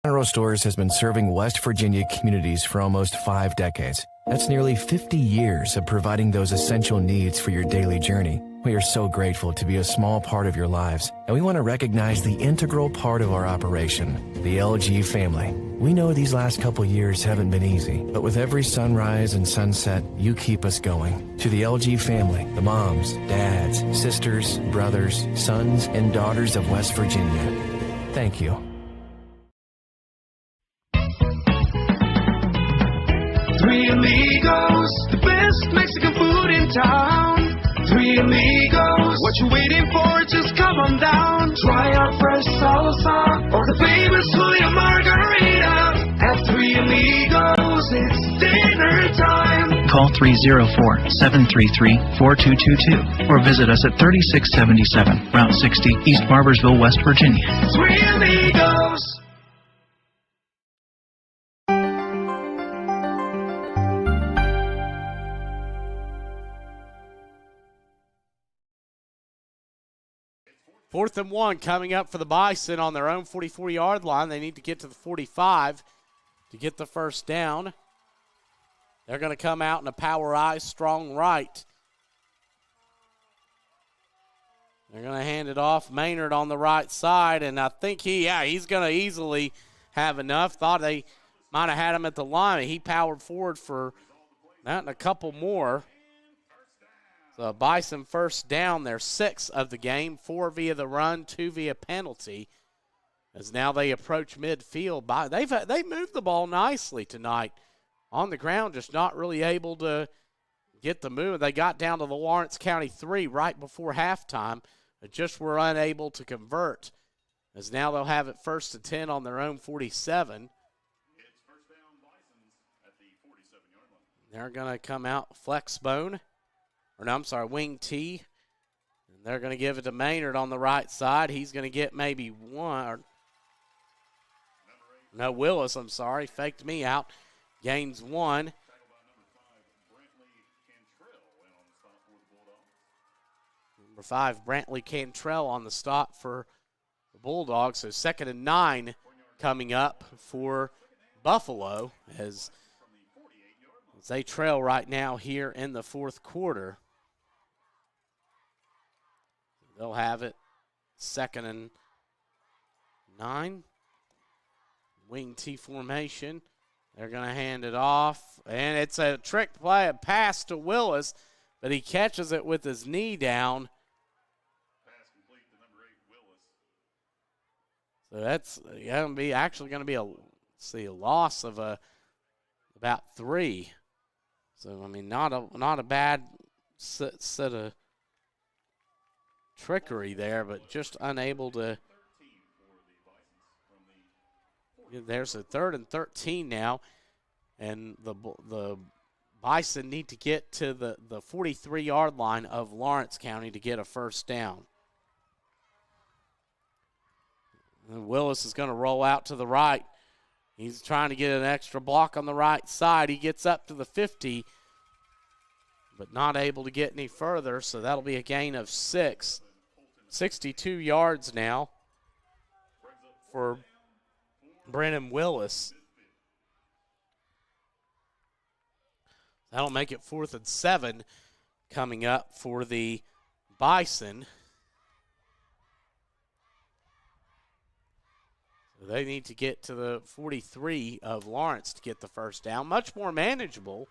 General Stores has been serving West Virginia communities for almost 5 decades. That's nearly 50 years of providing those essential needs for your daily journey. We are so grateful to be a small part of your lives, and we want to recognize the integral part of our operation, the LG family. We know these last couple years haven't been easy, but with every sunrise and sunset, you keep us going. To the LG family, the moms, dads, sisters, brothers, sons, and daughters of West Virginia, thank you. Three Amigos, the best Mexican food in town. Three Amigos, what you waiting for? Just come on down. Try our fresh salsa or the famous Julia Margarita. At Three Amigos, it's dinner time. Call 304-733-4222 or visit us at 3677 Route 60, East Barbersville, West Virginia. Three Amigos. Fourth and 1 coming up for the Bison on their own 44-yard line. They need to get to the 45 to get the first down. They're going to come out in a power I, strong right. They're going to hand it off. Maynard on the right side, and I think he's going to easily have enough. Thought they might have had him at the line. He powered forward for that and a couple more. So Bison first down, their 6th of the game, 4 via the run, 2 via penalty. As now they approach midfield. They've moved the ball nicely tonight on the ground, just not really able to get the move. They got down to the Lawrence County 3 right before halftime, but just were unable to convert. As now they'll have it 1st and 10 on their own 47. It's first down Bisons at the 47-yard line. They're going to come out flex bone. Wing T. And they're going to give it to Maynard on the right side. He's going to get maybe one. No, Willis, faked me out. Gains 1. Number 5, Brantley Cantrell on the stop for the Bulldogs. So 2nd and 9 coming up for Buffalo as they trail right now here in the fourth quarter. They'll have it 2nd and 9. Wing T formation. They're going to hand it off. And it's a trick play, a pass to Willis, but he catches it with his knee down. Pass complete to number 8, Willis. So that's going to be a loss of about 3. So, not a bad set of trickery there, but just unable to. There's a 3rd and 13 now, and the Bison need to get to the 43-yard line of Lawrence County to get a first down. And Willis is going to roll out to the right. He's trying to get an extra block on the right side. He gets up to the 50, but not able to get any further, so that'll be a gain of 6. 62 yards now for Brennan Willis. That'll make it 4th and 7 coming up for the Bison. So they need to get to the 43 of Lawrence to get the first down. Much more manageable.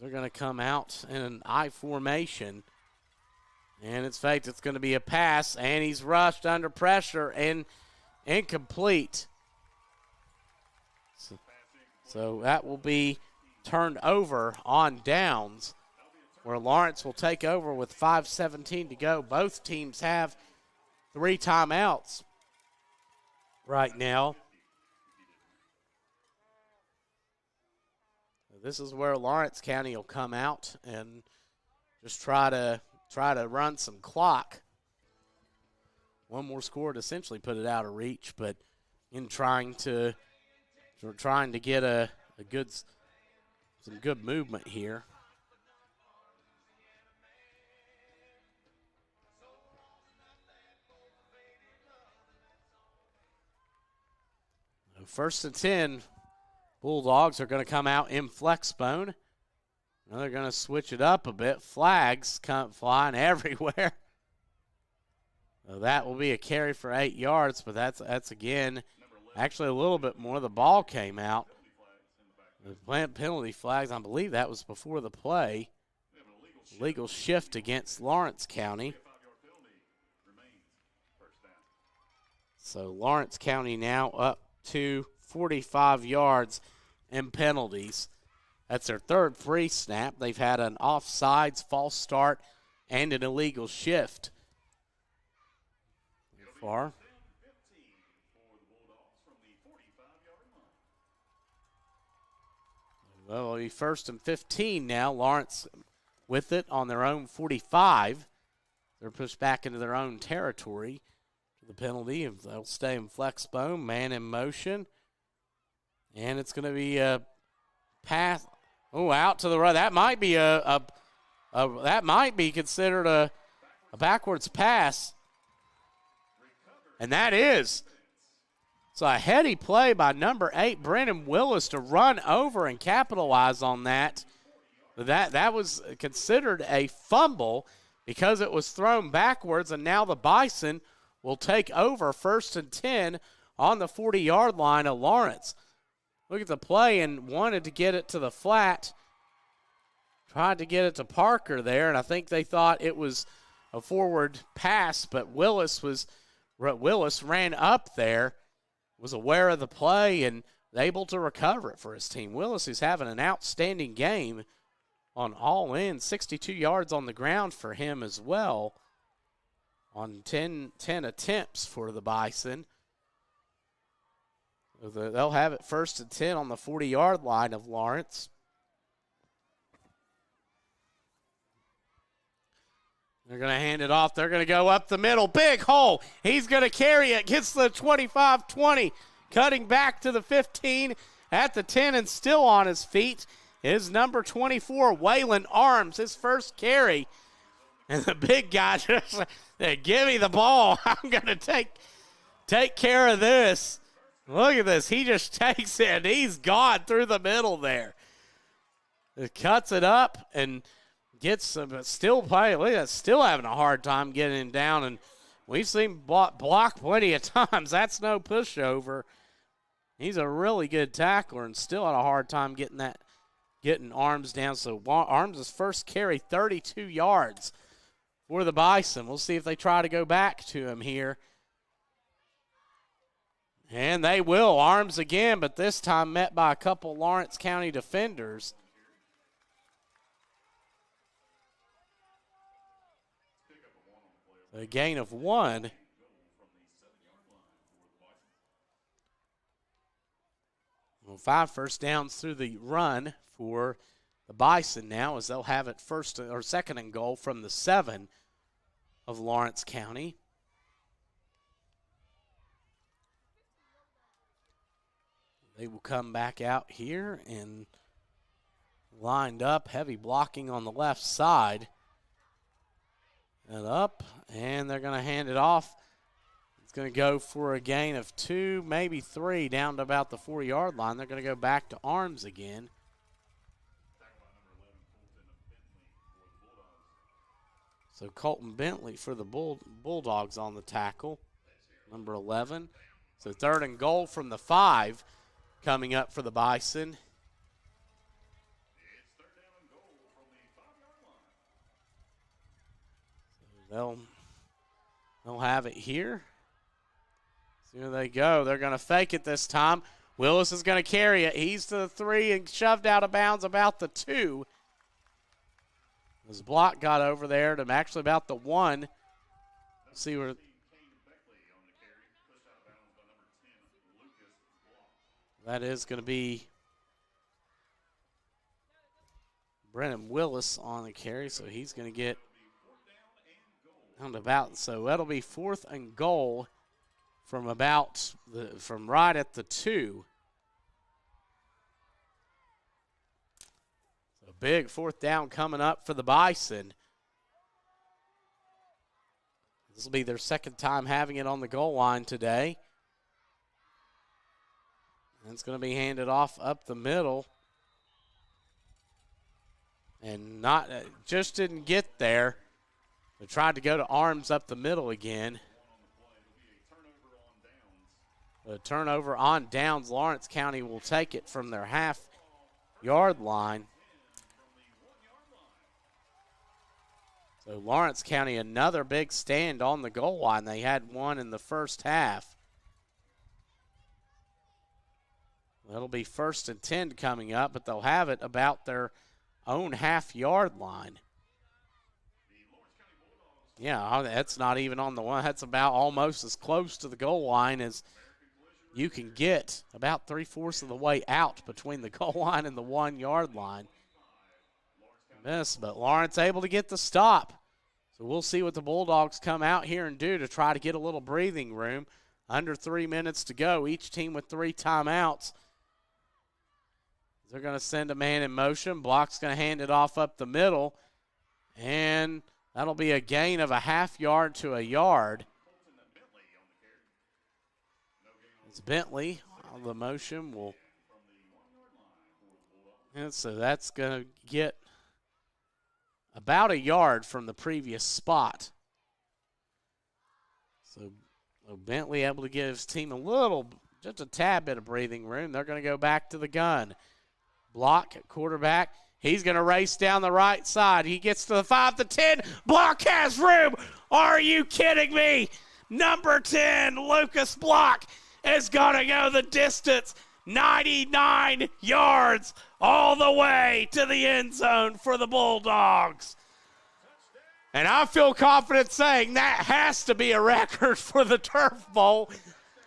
They're going to come out in an I formation. And it's faked. It's going to be a pass, and he's rushed under pressure and incomplete. So that will be turned over on downs, where Lawrence will take over with 5:17 to go. Both teams have 3 timeouts right now. This is where Lawrence County will come out and just try to run some clock. One more score to essentially put it out of reach, but in trying to get some good movement here. First and 10, Bulldogs are going to come out in flex bone. Now they're going to switch it up a bit. Flags come flying everywhere. So that will be a carry for 8 yards, but that's again, actually a little bit more. The ball came out. The plant penalty flags, I believe that was before the play. Legal shift against Lawrence County. So Lawrence County now up to 45 yards in penalties. That's their third free snap. They've had an offsides, false start, and an illegal shift. Far. Well, it'll be 1st and 15 now. Lawrence with it on their own 45. They're pushed back into their own territory. The penalty, they'll stay in flex bone, man in motion. And it's going to be a pass. Oh, out to the right. That might be that might be considered a backwards pass. And that is. So a heady play by number 8, Brennan Willis, to run over and capitalize on that. That was considered a fumble because it was thrown backwards, and now the Bison will take over 1st and 10 on the 40-yard line of Lawrence. Look at the play and wanted to get it to the flat. Tried to get it to Parker there, and I think they thought it was a forward pass, but Willis ran up there, was aware of the play, and able to recover it for his team. Willis is having an outstanding game on all in, 62 yards on the ground for him as well on 10 attempts for the Bison. They'll have it 1st and 10 on the 40-yard line of Lawrence. They're going to hand it off. They're going to go up the middle. Big hole. He's going to carry it. Gets the 25-20. Cutting back to the 15 at the 10 and still on his feet is number 24, Waylon Arms, his first carry. And the big guy just said, give me the ball. I'm going to take care of this. Look at this. He just takes it. He's gone through the middle there. It cuts it up and gets some, but still playing. Look at that, still having a hard time getting him down. And we've seen block plenty of times. That's no pushover. He's a really good tackler and still had a hard time getting Arms down. So Arms' first carry, 32 yards for the Bison. We'll see if they try to go back to him here. And they will. Arms again, but this time met by a couple Lawrence County defenders. A gain of 1. Well, 5 first downs through the run for the Bison now, as they'll have it 2nd and goal from the 7 of Lawrence County. They will come back out here and lined up, heavy blocking on the left side. And up, and they're going to hand it off. It's going to go for a gain of 2, maybe 3, down to about the 4-yard line. They're going to go back to Arms again. So Colton Bentley for the Bulldogs on the tackle, number 11. So 3rd and goal from the 5 coming up for the Bison. They'll have it here. So here they go. They're going to fake it this time. Willis is going to carry it. He's to the 3 and shoved out of bounds about the 2. His block got over there to actually about the 1. See where. That is going to be Brennan Willis on the carry, so he's going to get so that'll be 4th and goal from right at the 2. So big 4th down coming up for the Bison. This will be their 2nd time having it on the goal line today. And it's going to be handed off up the middle. and not just didn't get there. They tried to go to arms up the middle again. A turnover on downs. Lawrence County will take it from their half-yard line. So Lawrence County, another big stand on the goal line. They had one in the first half. That'll be 1st and 10 coming up, but they'll have it about their own half-yard line. Yeah, that's not even on the one. That's about almost as close to the goal line as you can get, about 3/4 of the way out between the goal line and the 1-yard line. But Lawrence able to get the stop. So we'll see what the Bulldogs come out here and do to try to get a little breathing room. Under 3 minutes to go, each team with 3 timeouts. They're going to send a man in motion. Block's going to hand it off up the middle, and that'll be a gain of a half-yard to a yard. It's Bentley on the motion. And so that's going to get about a yard from the previous spot. So Bentley able to give his team just a tad bit of breathing room. They're going to go back to the gun. Block at quarterback. He's going to race down the right side. He gets to the 5 to 10. Block has room. Are you kidding me? Number 10, Lucas Block, is going to go the distance. 99 yards all the way to the end zone for the Bulldogs. And I feel confident saying that has to be a record for the Turf Bowl.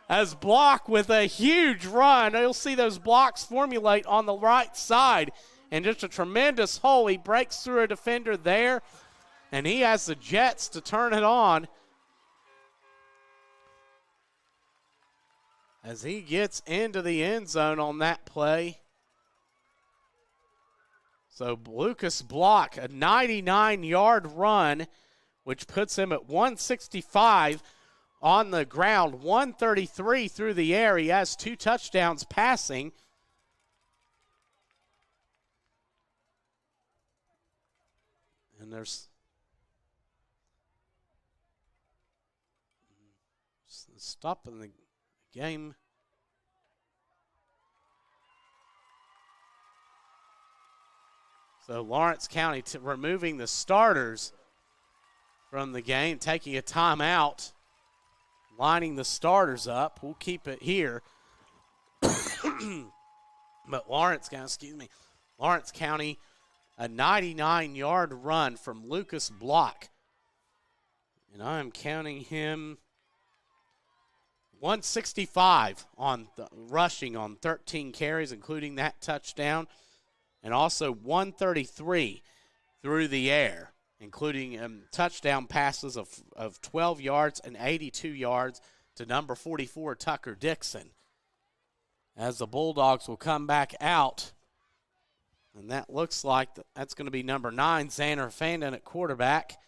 As Block with a huge run. You'll see those blocks formulate on the right side. And just a tremendous hole. He breaks through a defender there. And he has the jets to turn it on. As he gets into the end zone on that play. So Lucas Block, a 99-yard run, which puts him at 165 on the ground, 133 through the air. He has 2 touchdowns passing. And there's stopping the game. So Lawrence County removing the starters from the game, taking a timeout, lining the starters up. We'll keep it here. But Lawrence County, a 99-yard run from Lucas Block. And I'm counting him 165 on rushing on 13 carries, including that touchdown, and also 133 through the air, including touchdown passes of 12 yards and 82 yards to number 44, Tucker Dixon. As the Bulldogs will come back out, and that looks like that's going to be number 9, Xander Fandon at quarterback,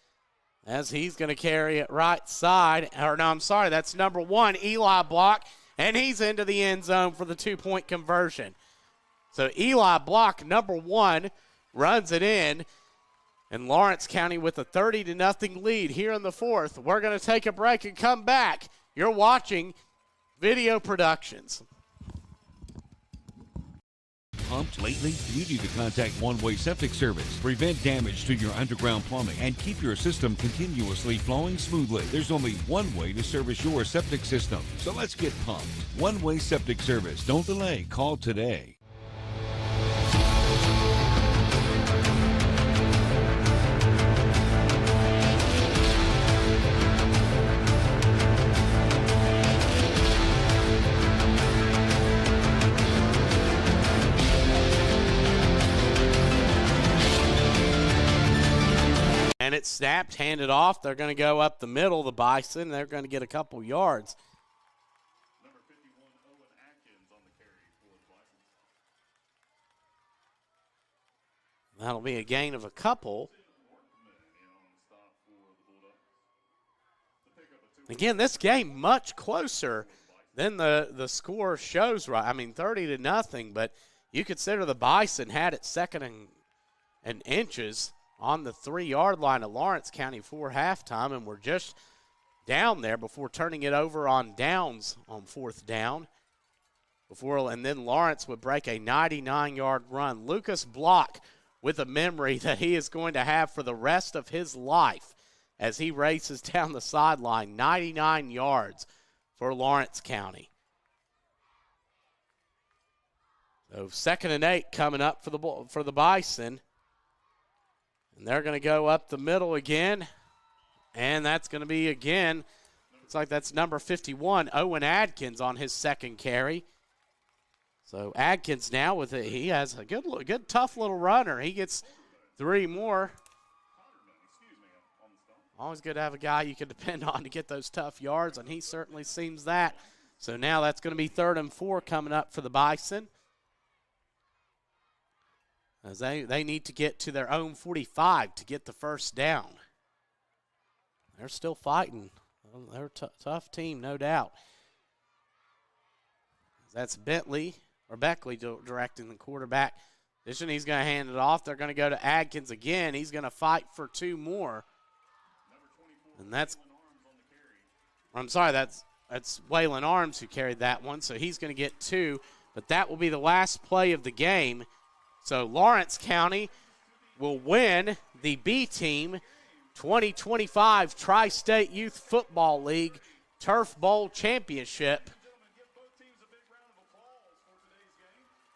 as he's going to carry it right side. Or no, I'm sorry, that's number 1, Eli Block, and he's into the end zone for the 2-point conversion. So Eli Block, number 1, runs it in, and Lawrence County with a 30-0 lead here in the 4th. We're going to take a break and come back. You're watching Video Productions. Pumped lately? You need to contact One Way Septic Service. Prevent damage to your underground plumbing and keep your system continuously flowing smoothly. There's only one way to service your septic system. So let's get pumped. One Way Septic Service. Don't delay. Call today. And it's snapped, handed off. They're going to go up the middle, the Bison. They're going to get a couple yards. Number 51, Owen Atkins on the carry for the Bison. That'll be a gain of a couple. Again, this game much closer than the score shows. Right, I mean 30-0, but you consider the Bison had it second and and inches on the 3-yard line of Lawrence County for halftime, and we're just down there before turning it over on downs on 4th down. And then Lawrence would break a 99-yard run. Lucas Block with a memory that he is going to have for the rest of his life as he races down the sideline, 99 yards for Lawrence County. So 2nd and 8 coming up for the Bison. And they're going to go up the middle again. And that's going to be again, looks like that's number 51, Owen Adkins on his 2nd carry. So Adkins now he has a good tough little runner. He gets 3 more. Always good to have a guy you can depend on to get those tough yards, and he certainly seems that. So now that's going to be 3rd and 4 coming up for the Bison, as they need to get to their own 45 to get the first down. They're still fighting. They're a tough team, no doubt. That's Beckley directing the quarterback. He's going to hand it off. They're going to go to Adkins again. He's going to fight for 2 more. And that's Waylon Arms who carried that one, so he's going to get 2. But that will be the last play of the game. So Lawrence County will win the B team 2025 Tri-State Youth Football League Turf Bowl Championship.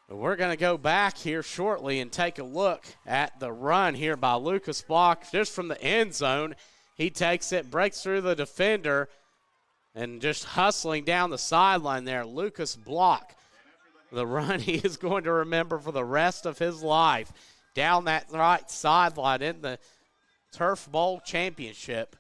But we're going to go back here shortly and take a look at the run here by Lucas Block just from the end zone. He takes it, breaks through the defender, and just hustling down the sideline there. Lucas Block, the run he is going to remember for the rest of his life. Down that right sideline in the Turf Bowl Championship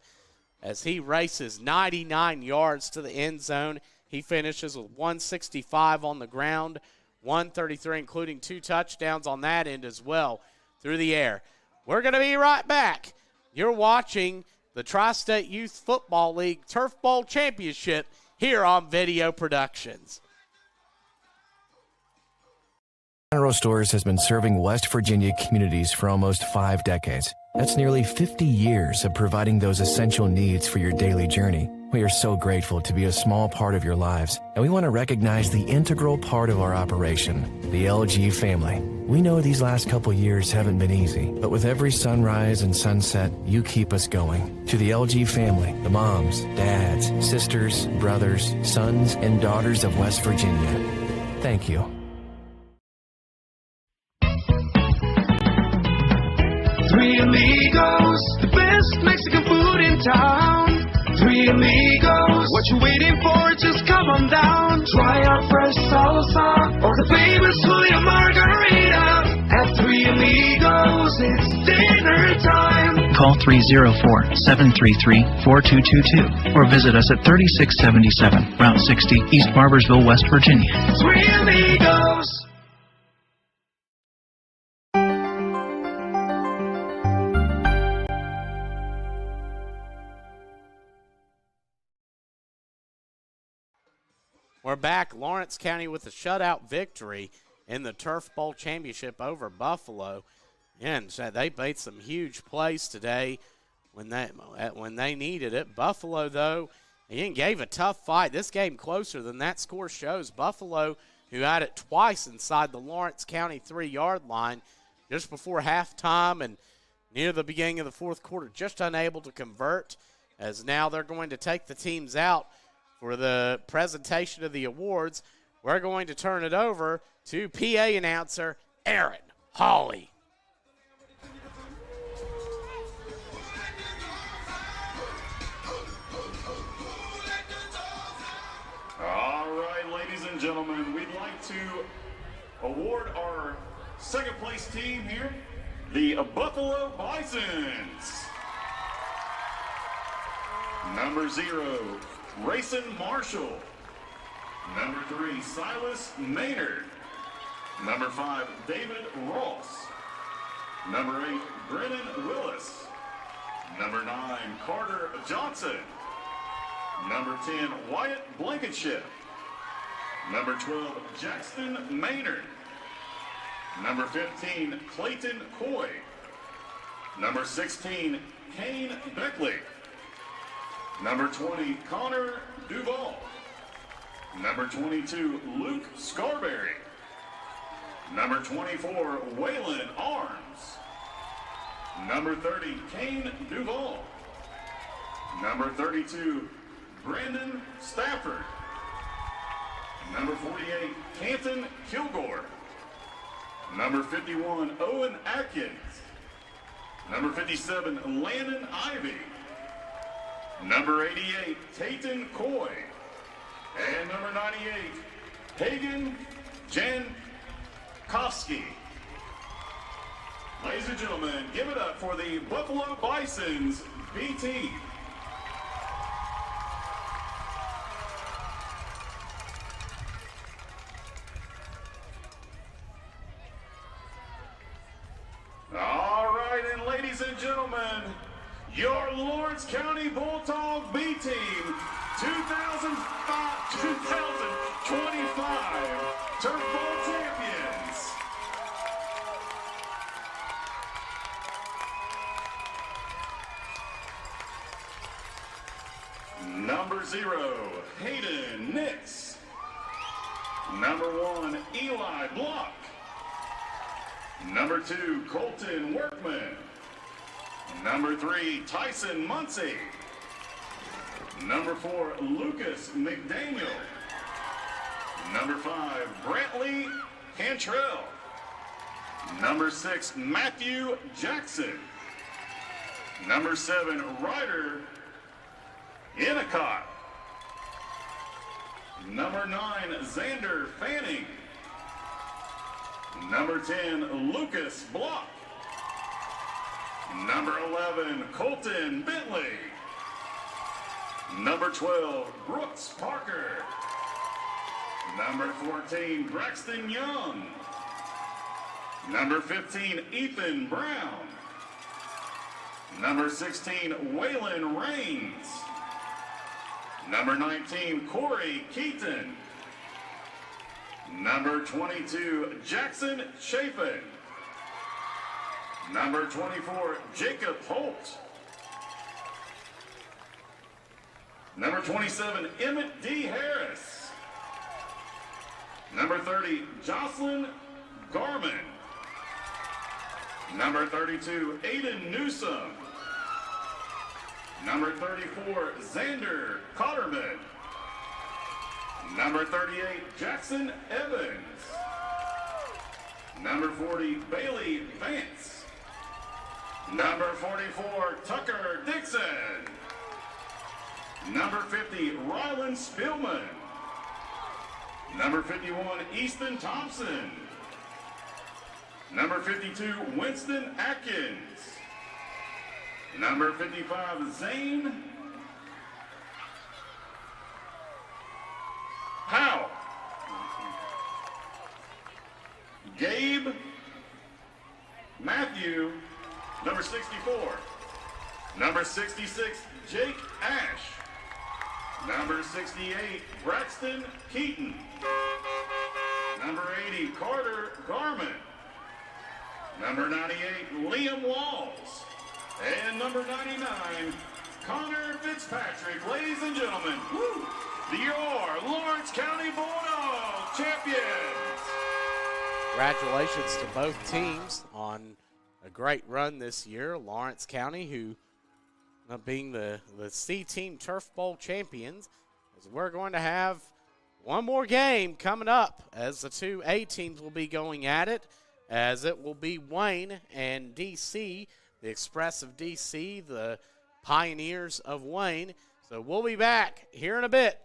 as he races 99 yards to the end zone. He finishes with 165 on the ground, 133, including 2 touchdowns on that end as well through the air. We're going to be right back. You're watching the Tri-State Youth Football League Turf Bowl Championship here on Video Productions. General Stores has been serving West Virginia communities for almost 5 decades. That's nearly 50 years of providing those essential needs for your daily journey. We are so grateful to be a small part of your lives, and we want to recognize the integral part of our operation, the LG family. We know these last couple years haven't been easy, but with every sunrise and sunset, you keep us going. To the LG family, the moms, dads, sisters, brothers, sons, and daughters of West Virginia, thank you. Three Amigos, the best Mexican food in town. Three Amigos, what you waiting for? Just come on down. Try our fresh salsa or the famous Julia Margarita. At Three Amigos, it's dinner time. Call 304-733-4222 or visit us at 3677 Route 60, East Barbersville, West Virginia. Three Amigos. We're back. Lawrence County with a shutout victory in the Turf Bowl Championship over Buffalo. And they made some huge plays today when they needed it. Buffalo, though, again, gave a tough fight. This game closer than that score shows. Buffalo, who had it twice inside the Lawrence County 3-yard line just before halftime and near the beginning of the 4th quarter, just unable to convert, as now they're going to take the teams out for the presentation of the awards. We're going to turn it over to PA announcer Aaron Hawley. All right, ladies and gentlemen, we'd like to award our second place team here, the Buffalo Bisons. Number 0, Rayson Marshall. Number 3, Silas Maynard. Number 5, David Ross. Number 8, Brennan Willis. Number 9, Carter Johnson. Number 10, Wyatt Blankenship. Number 12, Jackson Maynard. Number 15, Clayton Coy. Number 16, Kane Beckley. Number 20, Connor Duval. Number 22, Luke Scarberry. Number 24, Waylon Arms. Number 30, Kane Duval. Number 32, Brandon Stafford. Number 48, Canton Kilgore. Number 51, Owen Atkins. Number 57, Landon Ivy. Number 88, Tayton Coy. And number 98, Hagen Jankowski. Ladies and gentlemen, give it up for the Buffalo Bison's B team. All right, and ladies and gentlemen, your Lawrence County Bulldog B team, 2025 Turf Bowl champions. Number 0, Hayden Nix. Number 1, Eli Block. Number 2, Colton Workman. Number 3, Tyson Muncie. Number 4, Lucas McDaniel. Number 5, Brantley Cantrell. Number 6, Matthew Jackson. Number 7, Ryder Innocott. Number 9, Xander Fanning. Number 10, Lucas Block. Number 11, Colton Bentley. Number 12, Brooks Parker. Number 14, Braxton Young. Number 15, Ethan Brown. Number 16, Waylon Rains. Number 19, Corey Keaton. Number 22, Jackson Chapin. Number 24, Jacob Holt. Number 27, Emmett D. Harris. Number 30, Jocelyn Garman. Number 32, Aiden Newsom. Number 34, Xander Cotterman. Number 38, Jackson Evans. Number 40, Bailey Vance. Number 44, Tucker Dixon. Number 50, Rylan Spillman. Number 51, Easton Thompson. Number 52, Winston Atkins. Number 55, Zane Howe. Gabe Matthew, number 64. Number 66, Jake Ash. Number 68, Braxton Keaton. Number 80, Carter Garman. Number 98, Liam Walls. And number 99, Connor Fitzpatrick. Ladies and gentlemen, your Lawrence County Bulldog champions. Congratulations to both teams on a great run this year. Lawrence County, who being the C Team Turf Bowl champions, as we're going to have one more game coming up as the two A teams will be going at it, as it will be Wayne and DC, the Express of DC, the Pioneers of Wayne. So we'll be back here in a bit